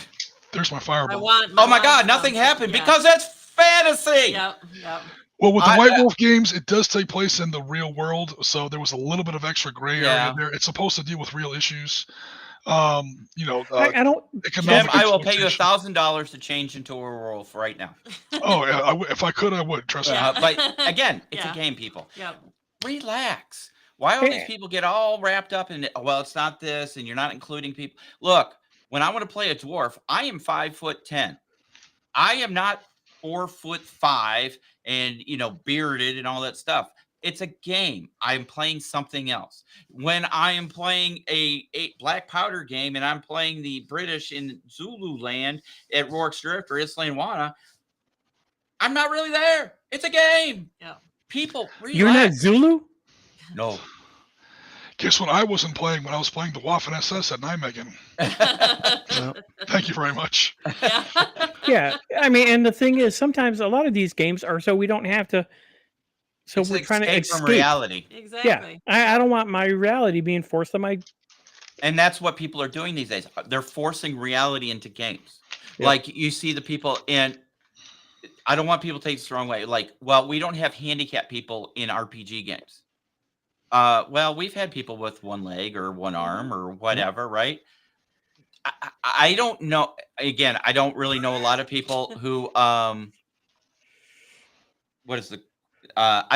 There's my fireball. Oh my God, nothing happened because that's fantasy. Yep. Well, with the White Wolf games, it does take place in the real world, so there was a little bit of extra gray area there. It's supposed to deal with real issues. I don't. Jim, I will pay you $1,000 to change into a werewolf right now. Oh, yeah, if I could, I would. Trust me. But again, it's a game, people. Yeah. Relax. Why all these people get all wrapped up in, well, it's not this, and you're not including people. Look, when I want to play a dwarf, I am 5'10". I am not 4'5" and bearded and all that stuff. It's a game. I'm playing something else. When I am playing a Black Powder game and I'm playing the British in Zululand at Rorke's Drift or Isla-Wana, I'm not really there. It's a game. Yeah. People, relax. You're not Zulu? No. Guess what I wasn't playing when I was playing the Waffen SS at Nijmegen? Well, Thank you very much. yeah. I mean, and the thing is, sometimes a lot of these games are so we don't have to. So It's we're trying to escape from reality. Exactly. Yeah. I don't want my reality being forced on my. And that's what people are doing these days. They're forcing reality into games. Yeah. Like you see the people, and I don't want people to take this the wrong way. Like, well, we don't have handicapped people in RPG games. Well, we've had people with one leg or one arm or whatever, right? I don't know. Again, I don't really know a lot of people who, I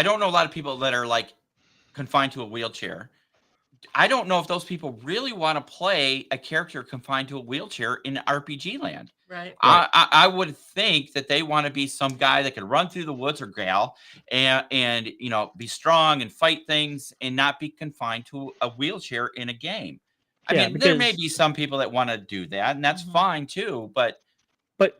don't know a lot of people that are like confined to a wheelchair. I don't know if those people really want to play a character confined to a wheelchair in RPG land. Right. I would think that they want to be some guy that can run through the woods or gal and be strong and fight things and not be confined to a wheelchair in a game. I mean, there may be some people that want to do that, and that's fine too. But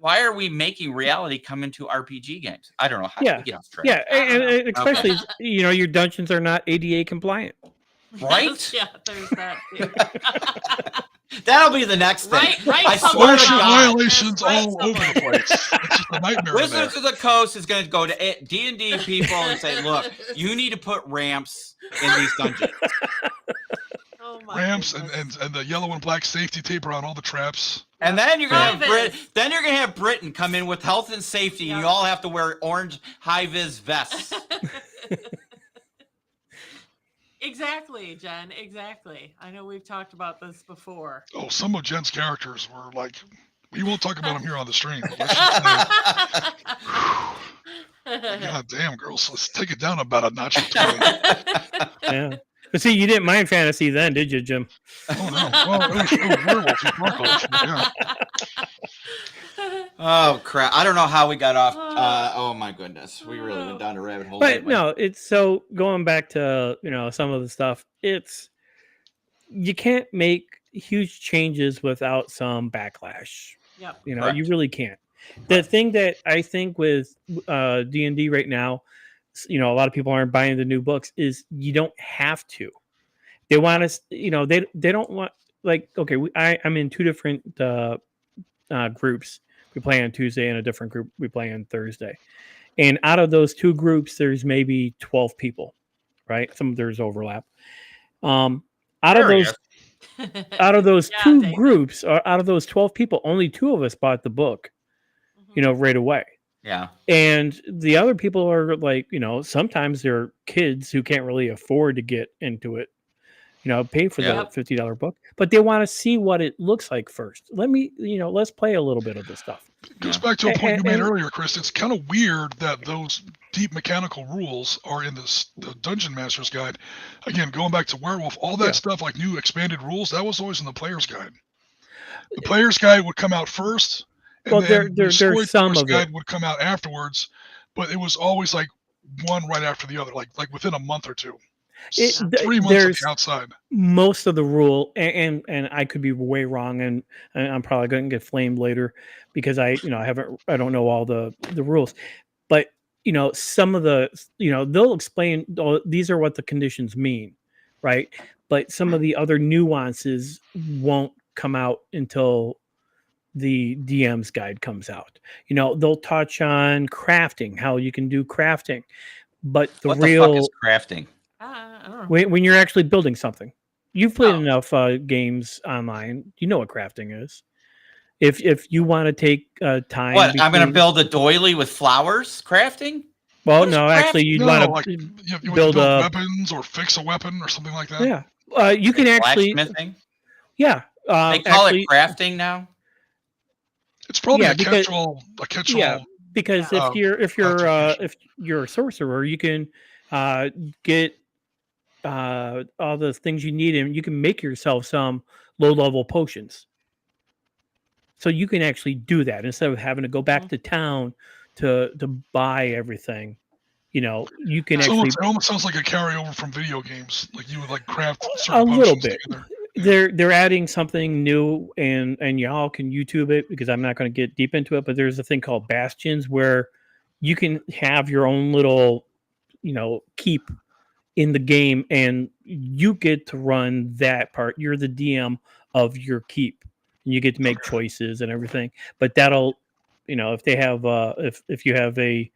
why are we making reality come into RPG games? I don't know. How do we get off track? Yeah, and especially your dungeons are not ADA compliant. Right? Yeah, there's that too. That'll be the next thing. Right. I swear to Social God. violations all over the place. It's just a nightmare. Wizards of the Coast is going to go to D&D people and say, look, you need to put ramps in these dungeons. Oh my Ramps goodness. and the yellow and black safety tape around all the traps. And then you're gonna High-vis. have Britain come in with health and safety, and you all have to wear orange high-vis vests. Exactly, Jen. Exactly. I know we've talked about this before. Oh, some of Jen's characters were like, we won't talk about them here on the stream. But let's just say, God damn, girls, let's take it down about a notch or two. Yeah. But see, you didn't mind fantasy then, did you, Jim? Oh no! Well, it was werewolves and porcos. Yeah. Oh crap! I don't know how we got off. Oh my goodness, we really went down a rabbit hole. But no, it's so going back to some of the stuff. It's you can't make huge changes without some backlash. Yep. You really can't. The thing that I think with D&D right now, a lot of people aren't buying the new books, is you don't have to. They want us, they don't want, like, okay, I'm in two different groups. We play on Tuesday, and a different group we play on Thursday. And out of those two groups, there's maybe 12 people, right? There's overlap. Out of those two groups, or out of those 12 people, only 2 of us bought the book, right away. Yeah. And the other people are like, sometimes they're kids who can't really afford to get into it, pay for the $50 book, but they want to see what it looks like first. Let's play a little bit of this stuff. It goes back to a point you made earlier, Chris. It's kind of weird that those deep mechanical rules are in the Dungeon Master's Guide. Again, going back to Werewolf, all that stuff like new expanded rules, that was always in the Player's Guide. The Player's Guide would come out first. And then there's some of guide it would come out afterwards, but it was always like one right after the other, like within a month or two. 3 months on the outside. Most of the rule, and I could be way wrong, and I'm probably going to get flamed later because I don't know all the rules, but some of the they'll explain, oh, these are what the conditions mean, right? But some of the other nuances won't come out until the DM's guide comes out. They'll touch on crafting, how you can do crafting, but what the fuck is crafting? I don't know. When you're actually building something. You've played enough games online, you know what crafting is. If you want to take time, I'm going to build a doily with flowers. Crafting? Well, What is no, actually, you'd No, want to like you build build a weapons or fix a weapon or something like that. yeah. You can actually Blacksmithing. yeah. They call Actually, it crafting now. It's probably Yeah, a because- catch-all. yeah, because Uh, if you're a sorcerer, you can get all the things you need, and you can make yourself some low-level potions. So you can actually do that instead of having to go back to town to buy everything. You can It actually almost sounds like a carryover from video games. Like you would like craft a certain little potions bit. together. They're adding something new, and y'all can YouTube it because I'm not going to get deep into it. But there's a thing called bastions where you can have your own little, keep in the game, and you get to run that part. You're the DM of your keep, and you get to make choices and everything. But that'll, if they have, if you have a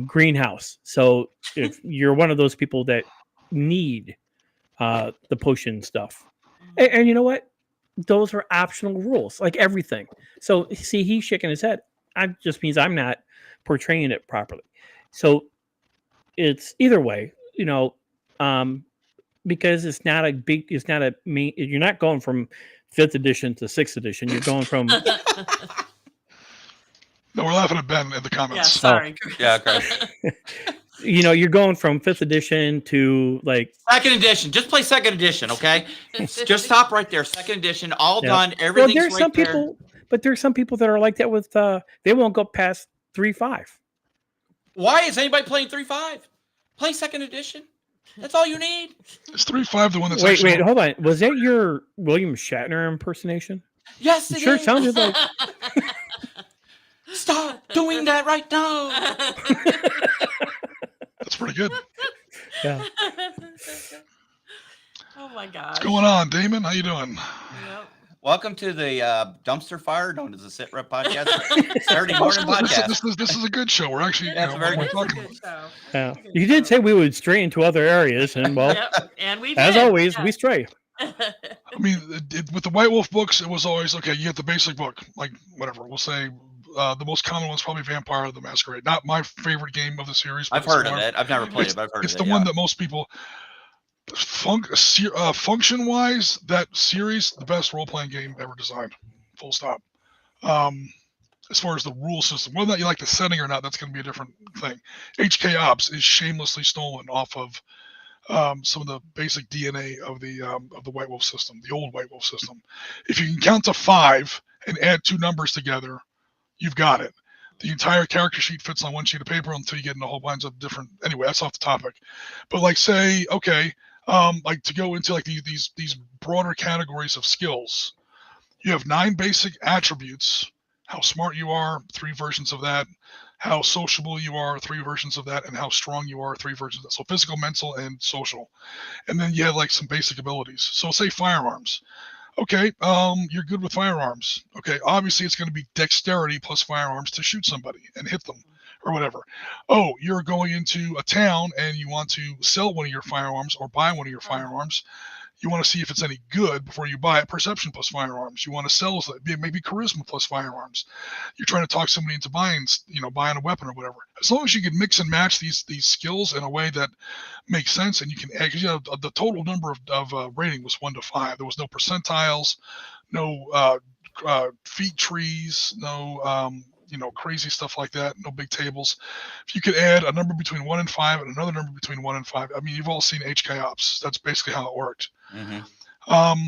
greenhouse, so if you're one of those people that need the potion stuff. And you know what? Those are optional rules, like everything. So see, he's shaking his head. That just means I'm not portraying it properly. So it's either way, because it's not a main. You're not going from 5th edition to 6th edition. You're going from No, we're laughing at Ben in the Yeah, comments. sorry. Chris. Yeah, okay. you're going from 5th edition to like Second edition. Just play second edition, okay? Just stop right there. Second edition, all Yeah. done. Well, Everything's there's right some there. people, but there's some people that are like that with they won't go past 3.5. Why is anybody playing 3.5? Play second edition. That's all you need. Is 3.5 the one that's Wait, actually? hold on. Was that your William Shatner impersonation? Yes, It it sure is. sounded like. Stop doing that right now. That's pretty good. Yeah. Oh my gosh. What's going on, Damon? How you doing? Yep. Welcome to the dumpster fire known as the SITREP Podcast. Saturday morning podcast. This is a good show. We're actually That's a very we're It is a talking. good show. Yeah. It's a good You did show. say we would stray into other areas, and well, Yep. And we did. as always, yeah. we stray. I mean, with the White Wolf books, it was always okay. You get the basic book, like whatever. We'll say the most common one's probably Vampire the Masquerade. Not my favorite game of the series. but I've it's heard the of one- it. I've never played it, but I've heard It's of it. the one that most people. Function-wise, that series, the best role-playing game ever designed. Full stop. As far as the rule system, whether or not you like the setting or not, that's going to be a different thing. HK Ops is shamelessly stolen off of some of the basic DNA of the White Wolf system, the old White Wolf system. If you can count to 5 and add 2 numbers together, you've got it. The entire character sheet fits on one sheet of paper until you get into a whole bunch of different. Anyway, that's off the topic. But like, say, okay, like to go into like these broader categories of skills, you have 9 basic attributes. How smart you are, 3 versions of that. How sociable you are, 3 versions of that. And how strong you are, 3 versions of that. So physical, mental, and social. And then you have like some basic abilities. So say firearms. Okay, you're good with firearms. Okay, obviously it's going to be dexterity plus firearms to shoot somebody and hit them or whatever. Oh, you're going into a town and you want to sell one of your firearms or buy one of your firearms. You want to see if it's any good before you buy it. Perception plus firearms. You want to sell maybe charisma plus firearms. You're trying to talk somebody into buying a weapon or whatever. As long as you can mix and match these skills in a way that makes sense, and you can add, because the total number of rating was 1 to 5. There was no percentiles, no feat trees, no crazy stuff like that, no big tables. If you could add a number between 1 and 5 and another number between 1 and 5, I mean, you've all seen HK Ops. That's basically how it worked. Mm-hmm.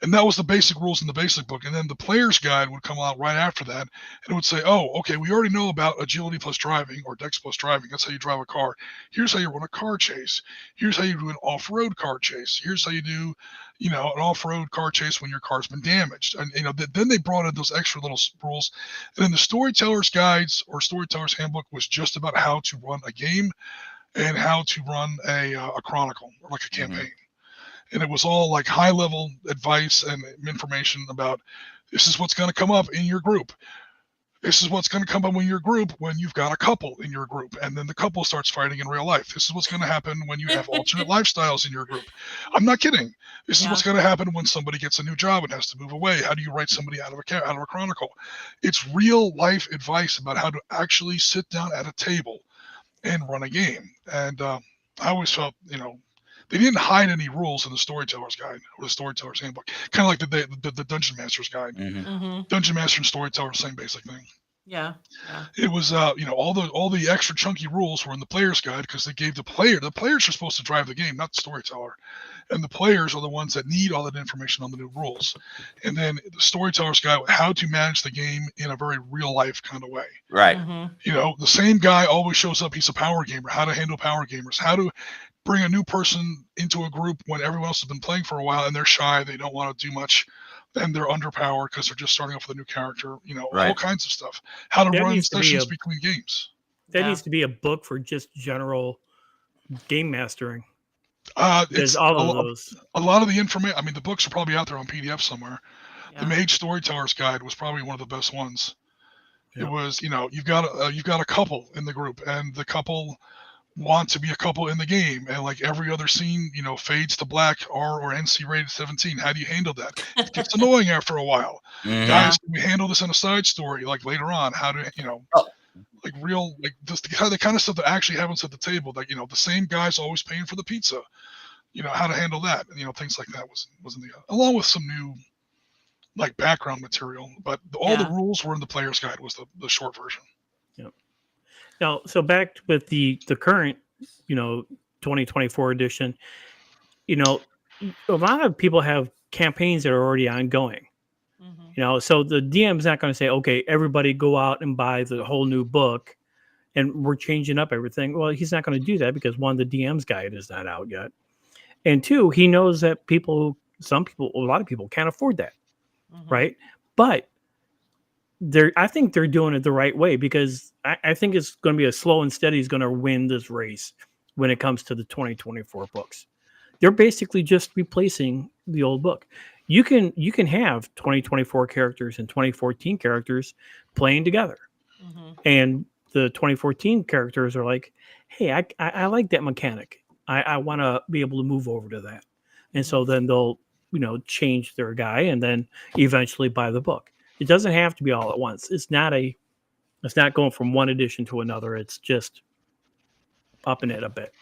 And that was the basic rules in the basic book. And then the player's guide would come out right after that, and it would say, oh, okay, we already know about agility plus driving or dex plus driving. That's how you drive a car. Here's how you run a car chase. Here's how you do an off-road car chase. Here's how you do, an off-road car chase when your car's been damaged. And, then they brought in those extra little rules. And then the storyteller's guides or storyteller's handbook was just about how to run a game and how to run a chronicle or like a campaign. And it was all like high level advice and information about this is what's going to come up in your group. This is what's going to come up in your group when you've got a couple in your group, and then the couple starts fighting in real life. This is what's going to happen when you have alternate lifestyles in your group. I'm not kidding. This is what's going to happen when somebody gets a new job and has to move away. How do you write somebody out of a chronicle? It's real life advice about how to actually sit down at a table and run a game. And I always felt, they didn't hide any rules in the Storyteller's Guide or the Storyteller's Handbook. Kind of like the Dungeon Master's Guide. Mm-hmm. Dungeon Master and Storyteller, same basic thing. Yeah. It was, all the extra chunky rules were in the Player's Guide because they gave the players are supposed to drive the game, not the storyteller. And the players are the ones that need all that information on the new rules. And then the Storyteller's Guide, how to manage the game in a very real life kind of way. Right. Mm-hmm. The same guy always shows up. He's a power gamer. How to handle power gamers. How to bring a new person into a group when everyone else has been playing for a while and they're shy, they don't want to do much, and they're underpowered because they're just starting off with a new character, Right. all kinds of stuff. How to That run needs to be sessions a- between games. That needs to be a book for just general game mastering. It's There's all of those. a lot of the information. I mean, the books are probably out there on PDF somewhere. Yeah. The Mage Storyteller's Guide was probably one of the best ones. Yeah. It was, you've got a couple in the group, and the couple want to be a couple in the game, and like every other scene, fades to black, R or NC rated 17. How do you handle that? It gets annoying after a while. Mhm. Guys, can we handle this in a side story, like later on? How to, like real, like just the kind of stuff that actually happens at the table. Like, the same guy's always paying for the pizza. How to handle that. Things like that wasn't along with some new, like, background material. But all the rules were in the Player's Guide. Was the short version. Now, so back with the current, 2024 edition, a lot of people have campaigns that are already ongoing. Mm-hmm. So the DM's not going to say, okay, everybody go out and buy the whole new book and we're changing up everything. Well, he's not going to do that because one, the DM's guide is not out yet. And two, he knows that a lot of people can't afford that. Mm-hmm. Right. But I think they're doing it the right way because I think it's going to be a slow and steady is going to win this race when it comes to the 2024 books. They're basically just replacing the old book. You can have 2024 characters and 2014 characters playing together. Mm-hmm. And the 2014 characters are like, hey, I like that mechanic. I want to be able to move over to that. And so then they'll, change their guy and then eventually buy the book. It doesn't have to be all at once. It's not going from one edition to another. It's just upping it a bit.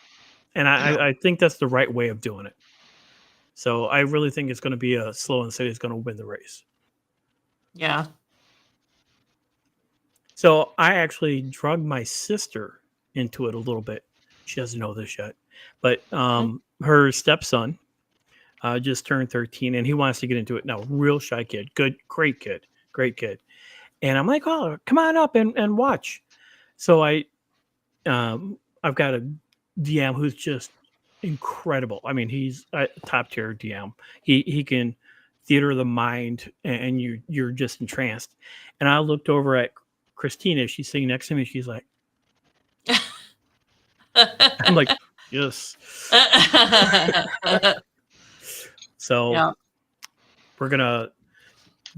And I think that's the right way of doing it. So I really think it's going to be a slow and steady is going to win the race. Yeah. So I actually drugged my sister into it a little bit. She doesn't know this yet. But her stepson just turned 13 and he wants to get into it now. Real shy kid. Great kid. And I'm like, oh, come on up and watch. So I've got a DM who's just incredible. I mean, he's a top tier DM. He can theater of the mind and you're just entranced. And I looked over at Christina. She's sitting next to me. She's like, I'm like, yes. So we're going to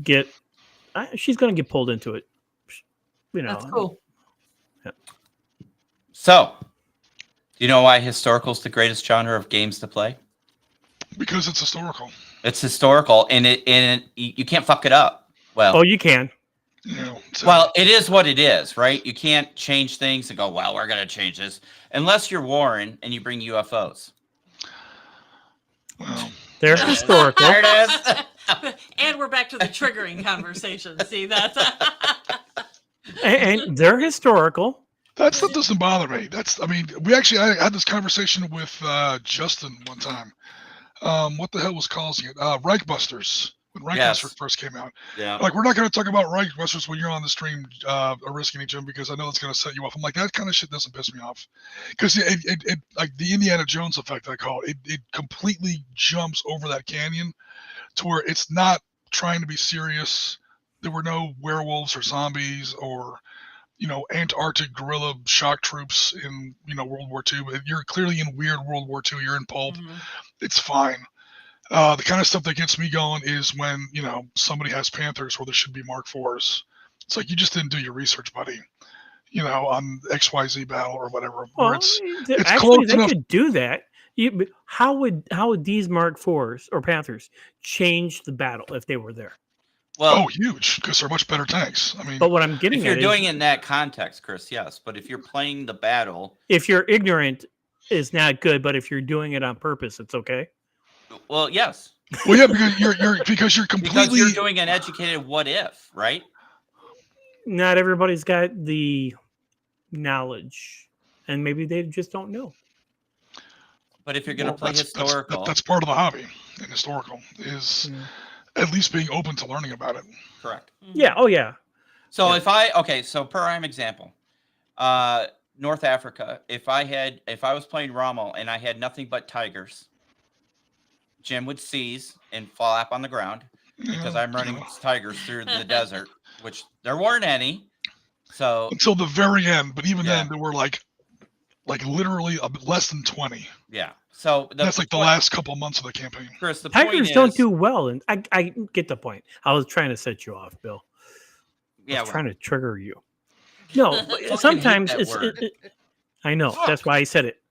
get, she's going to get pulled into it. That's cool. Yeah. So, do you know why historical is the greatest genre of games to play? Because it's historical. It's historical, and you can't fuck it up. Well, oh, you can. Well, it is what it is, right? You can't change things and go, well, we're going to change this. Unless you're Warren and you bring UFOs. Well, they're historical. There it is. And we're back to the triggering conversation. See, that's... and they're historical. That stuff doesn't bother me. I had this conversation with Justin one time. What the hell was causing it? Reichbusters. When Reichbusters first came out. Yeah. Like, we're not going to talk about Reichbusters when you're on the stream, Oriskany Jim, because I know it's going to set you off. I'm like, that kind of shit doesn't piss me off. Because it like the Indiana Jones effect, I call it. It completely jumps over that canyon to where it's not trying to be serious. There were no werewolves or zombies or, Antarctic guerrilla shock troops in, World War II. You're clearly in weird World War II. You're in pulp. Mm-hmm. It's fine. The kind of stuff that gets me going is when, somebody has Panthers where there should be Mark IVs It's like you just didn't do your research, buddy. On XYZ battle or whatever. Well, Where it's actually, close they enough. could do that. But how would these Mark IVs or Panthers change the battle if they were there? Well, huge, because they're much better tanks. I mean, But what I'm getting if you're at doing is, it in that context, Chris, yes. But if you're playing the battle, if you're ignorant, is not good. But if you're doing it on purpose, it's okay. well, yes. well, yeah, because you're completely. Because you're doing an educated what if, right? Not everybody's got the knowledge, and maybe they just don't know. But if you're going to play historical, that's part of the hobby. And historical is at least being open to learning about it. correct. Yeah. Oh, yeah. So so prime example, North Africa. If I was playing Rommel and I had nothing but tigers, Jim would seize and flop on the ground because I'm running tigers through the desert, which there weren't any. So until the very end, but even then, there were like literally less than 20. Yeah. So that's like the last couple months of the campaign. Chris, the Tigers point don't do well, and I get the point. I was trying to set you off, Bill. I was trying to trigger you. No, but sometimes it's. I know. That's why I said it.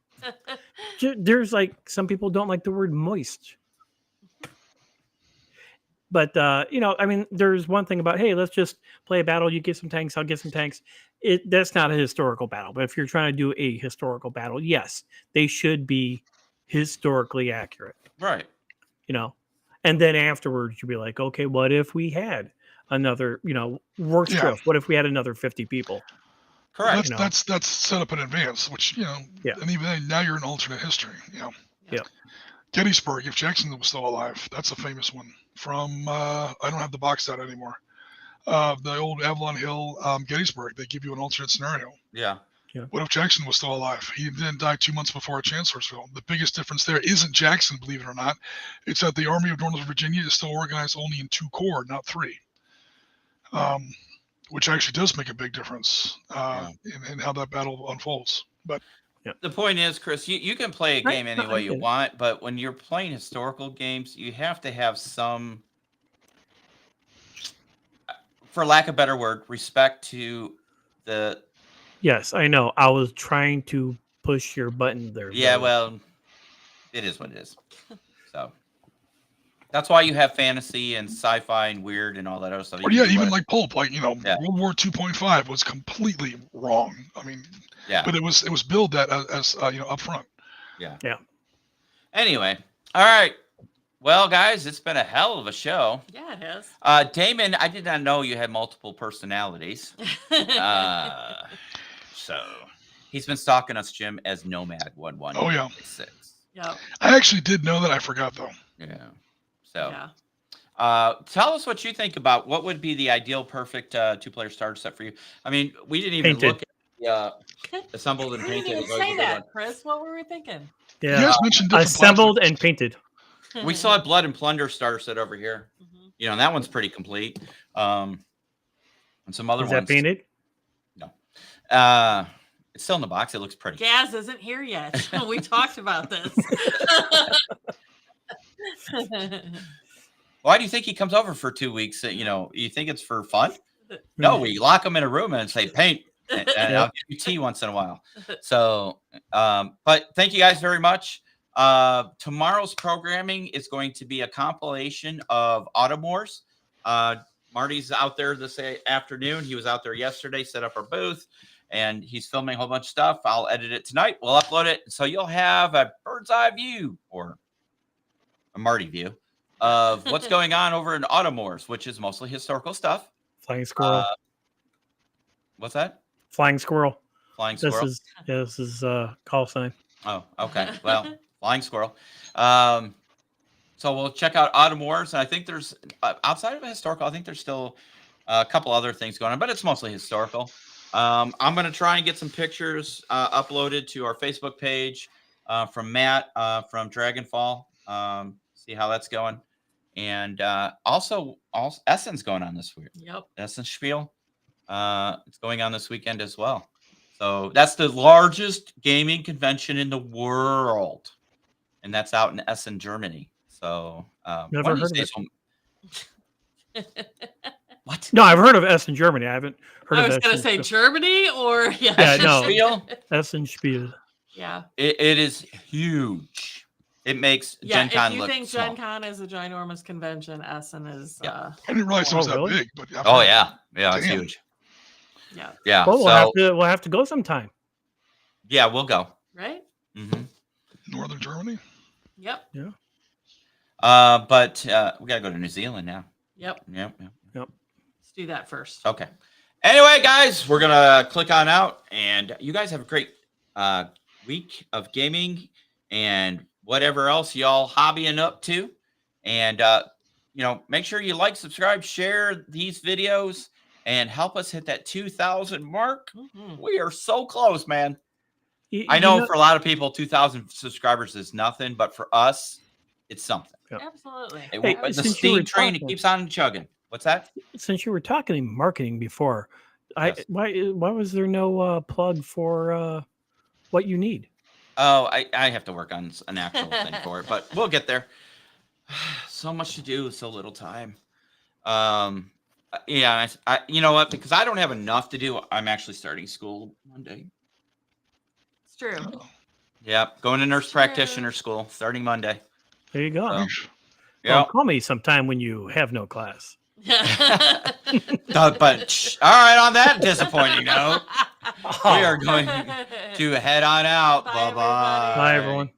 There's like some people don't like the word moist. But, I mean, there's one thing about, hey, let's just play a battle. You get some tanks, I'll get some tanks. That's not a historical battle. But if you're trying to do a historical battle, yes, they should be historically accurate. Right. And then afterwards, you'd be like, okay, what if we had another, work drift? What if we had another 50 people? Correct. That's set up in advance, which, and even then, now you're in alternate history. Yeah. Gettysburg, if Jackson was still alive, that's a famous one from, I don't have the box set anymore. The old Avalon Hill, Gettysburg, they give you an alternate scenario. Yeah. What if Jackson was still alive? He then died 2 months before Chancellorsville. The biggest difference there isn't Jackson, believe it or not. It's that the Army of Northern Virginia is still organized only in 2 corps, not 3. Which actually does make a big difference in how that battle unfolds. But the point is, Chris, you can play a game any way you want, but when you're playing historical games, you have to have some, for lack of a better word, respect to the. Yes, I know. I was trying to push your button there. Yeah, well, it is what it is. So that's why you have fantasy and sci-fi and weird and all that other stuff. Or even like Pulp, World War 2.5 was completely wrong. I mean, but it was billed that as up front. Yeah. Yeah. Anyway, all right. Well, guys, it's been a hell of a show. Yeah, it has. Damon, I did not know you had multiple personalities. So he's been stalking us, Jim, as Nomad 11. Oh yeah. 6. Yep. I actually did know that. I forgot though. Yeah. So, tell us what you think about what would be the ideal, perfect 2-player starter set for you. I mean, we didn't even look at assembled and We painted. didn't even say that, Chris. What were we thinking? Yeah. You guys mentioned different assembled plastics. and painted. We saw a Blood and Plunder starter set over here. And that one's pretty complete. And some other ones. Is that painted? No. It's still in the box. It looks pretty. Gaz isn't here yet. We talked about this. Why do you think he comes over for 2 weeks? You think it's for fun? No, we lock him in a room and say paint. And I'll give you tea once in a while. So, but thank you guys very much. Tomorrow's programming is going to be a compilation of Autumn Wars. Marty's out there this afternoon. He was out there yesterday, set up our booth, and he's filming a whole bunch of stuff. I'll edit it tonight. We'll upload it. So you'll have a bird's eye view or a Marty view of what's going on over in Autumn Wars, which is mostly historical stuff. Flying squirrel. What's that? Flying squirrel. Flying squirrel. This is call sign. Oh, okay. Well, flying squirrel. So we'll check out Autumn Wars, and I think there's outside of historical, I think there's still a couple other things going on, but it's mostly historical. I'm going to try and get some pictures uploaded to our Facebook page from Matt from Dragonfall. See how that's going. And also Essen's going on this week. Yep. Essen Spiel. It's going on this weekend as well. So that's the largest gaming convention in the world. And that's out in Essen, Germany. So never heard of it. What? No, I've heard of Essen, Germany. I haven't heard I of was going to say Germany or Yeah, no. Spiel? Essen Spiel. Yeah. It is huge. It makes Yeah, Gen Con if you look think small. Gen Con is a ginormous convention, Essen is, Yeah. I didn't realize it was Oh, that really? big, but yeah. Oh yeah, it's Damn. huge. yeah, Yeah, Well, so we'll have to go sometime. yeah, we'll go. right? hmm Northern Germany. Yep. But we gotta go to New Zealand now. Yep. Yep. Let's do that first. Okay. Anyway, guys, we're gonna click on out, and you guys have a great week of gaming and whatever else y'all hobbying up to. And make sure you like, subscribe, share these videos, and help us hit that 2,000 mark. Mhm. We are so close, man. You I know for a lot of people, 2,000 subscribers is nothing, but for us, it's something. Absolutely. Hey, The since you were steam train, it talking- keeps on chugging. What's that? since you were talking marketing before, Yes. why was there no plug for what you need? Oh, I have to work on an actual thing for it, but we'll get there. So much to do, so little time. Yeah, you know what? Because I don't have enough to do, I'm actually starting school Monday. It's true. Yep, going to nurse Sure. practitioner school starting Monday. There you go. Oh. Well, Yeah, call me sometime when you have no class. but all right. On that disappointing note, we are going to head on out. Bye, Bye everybody. bye. Bye, everyone.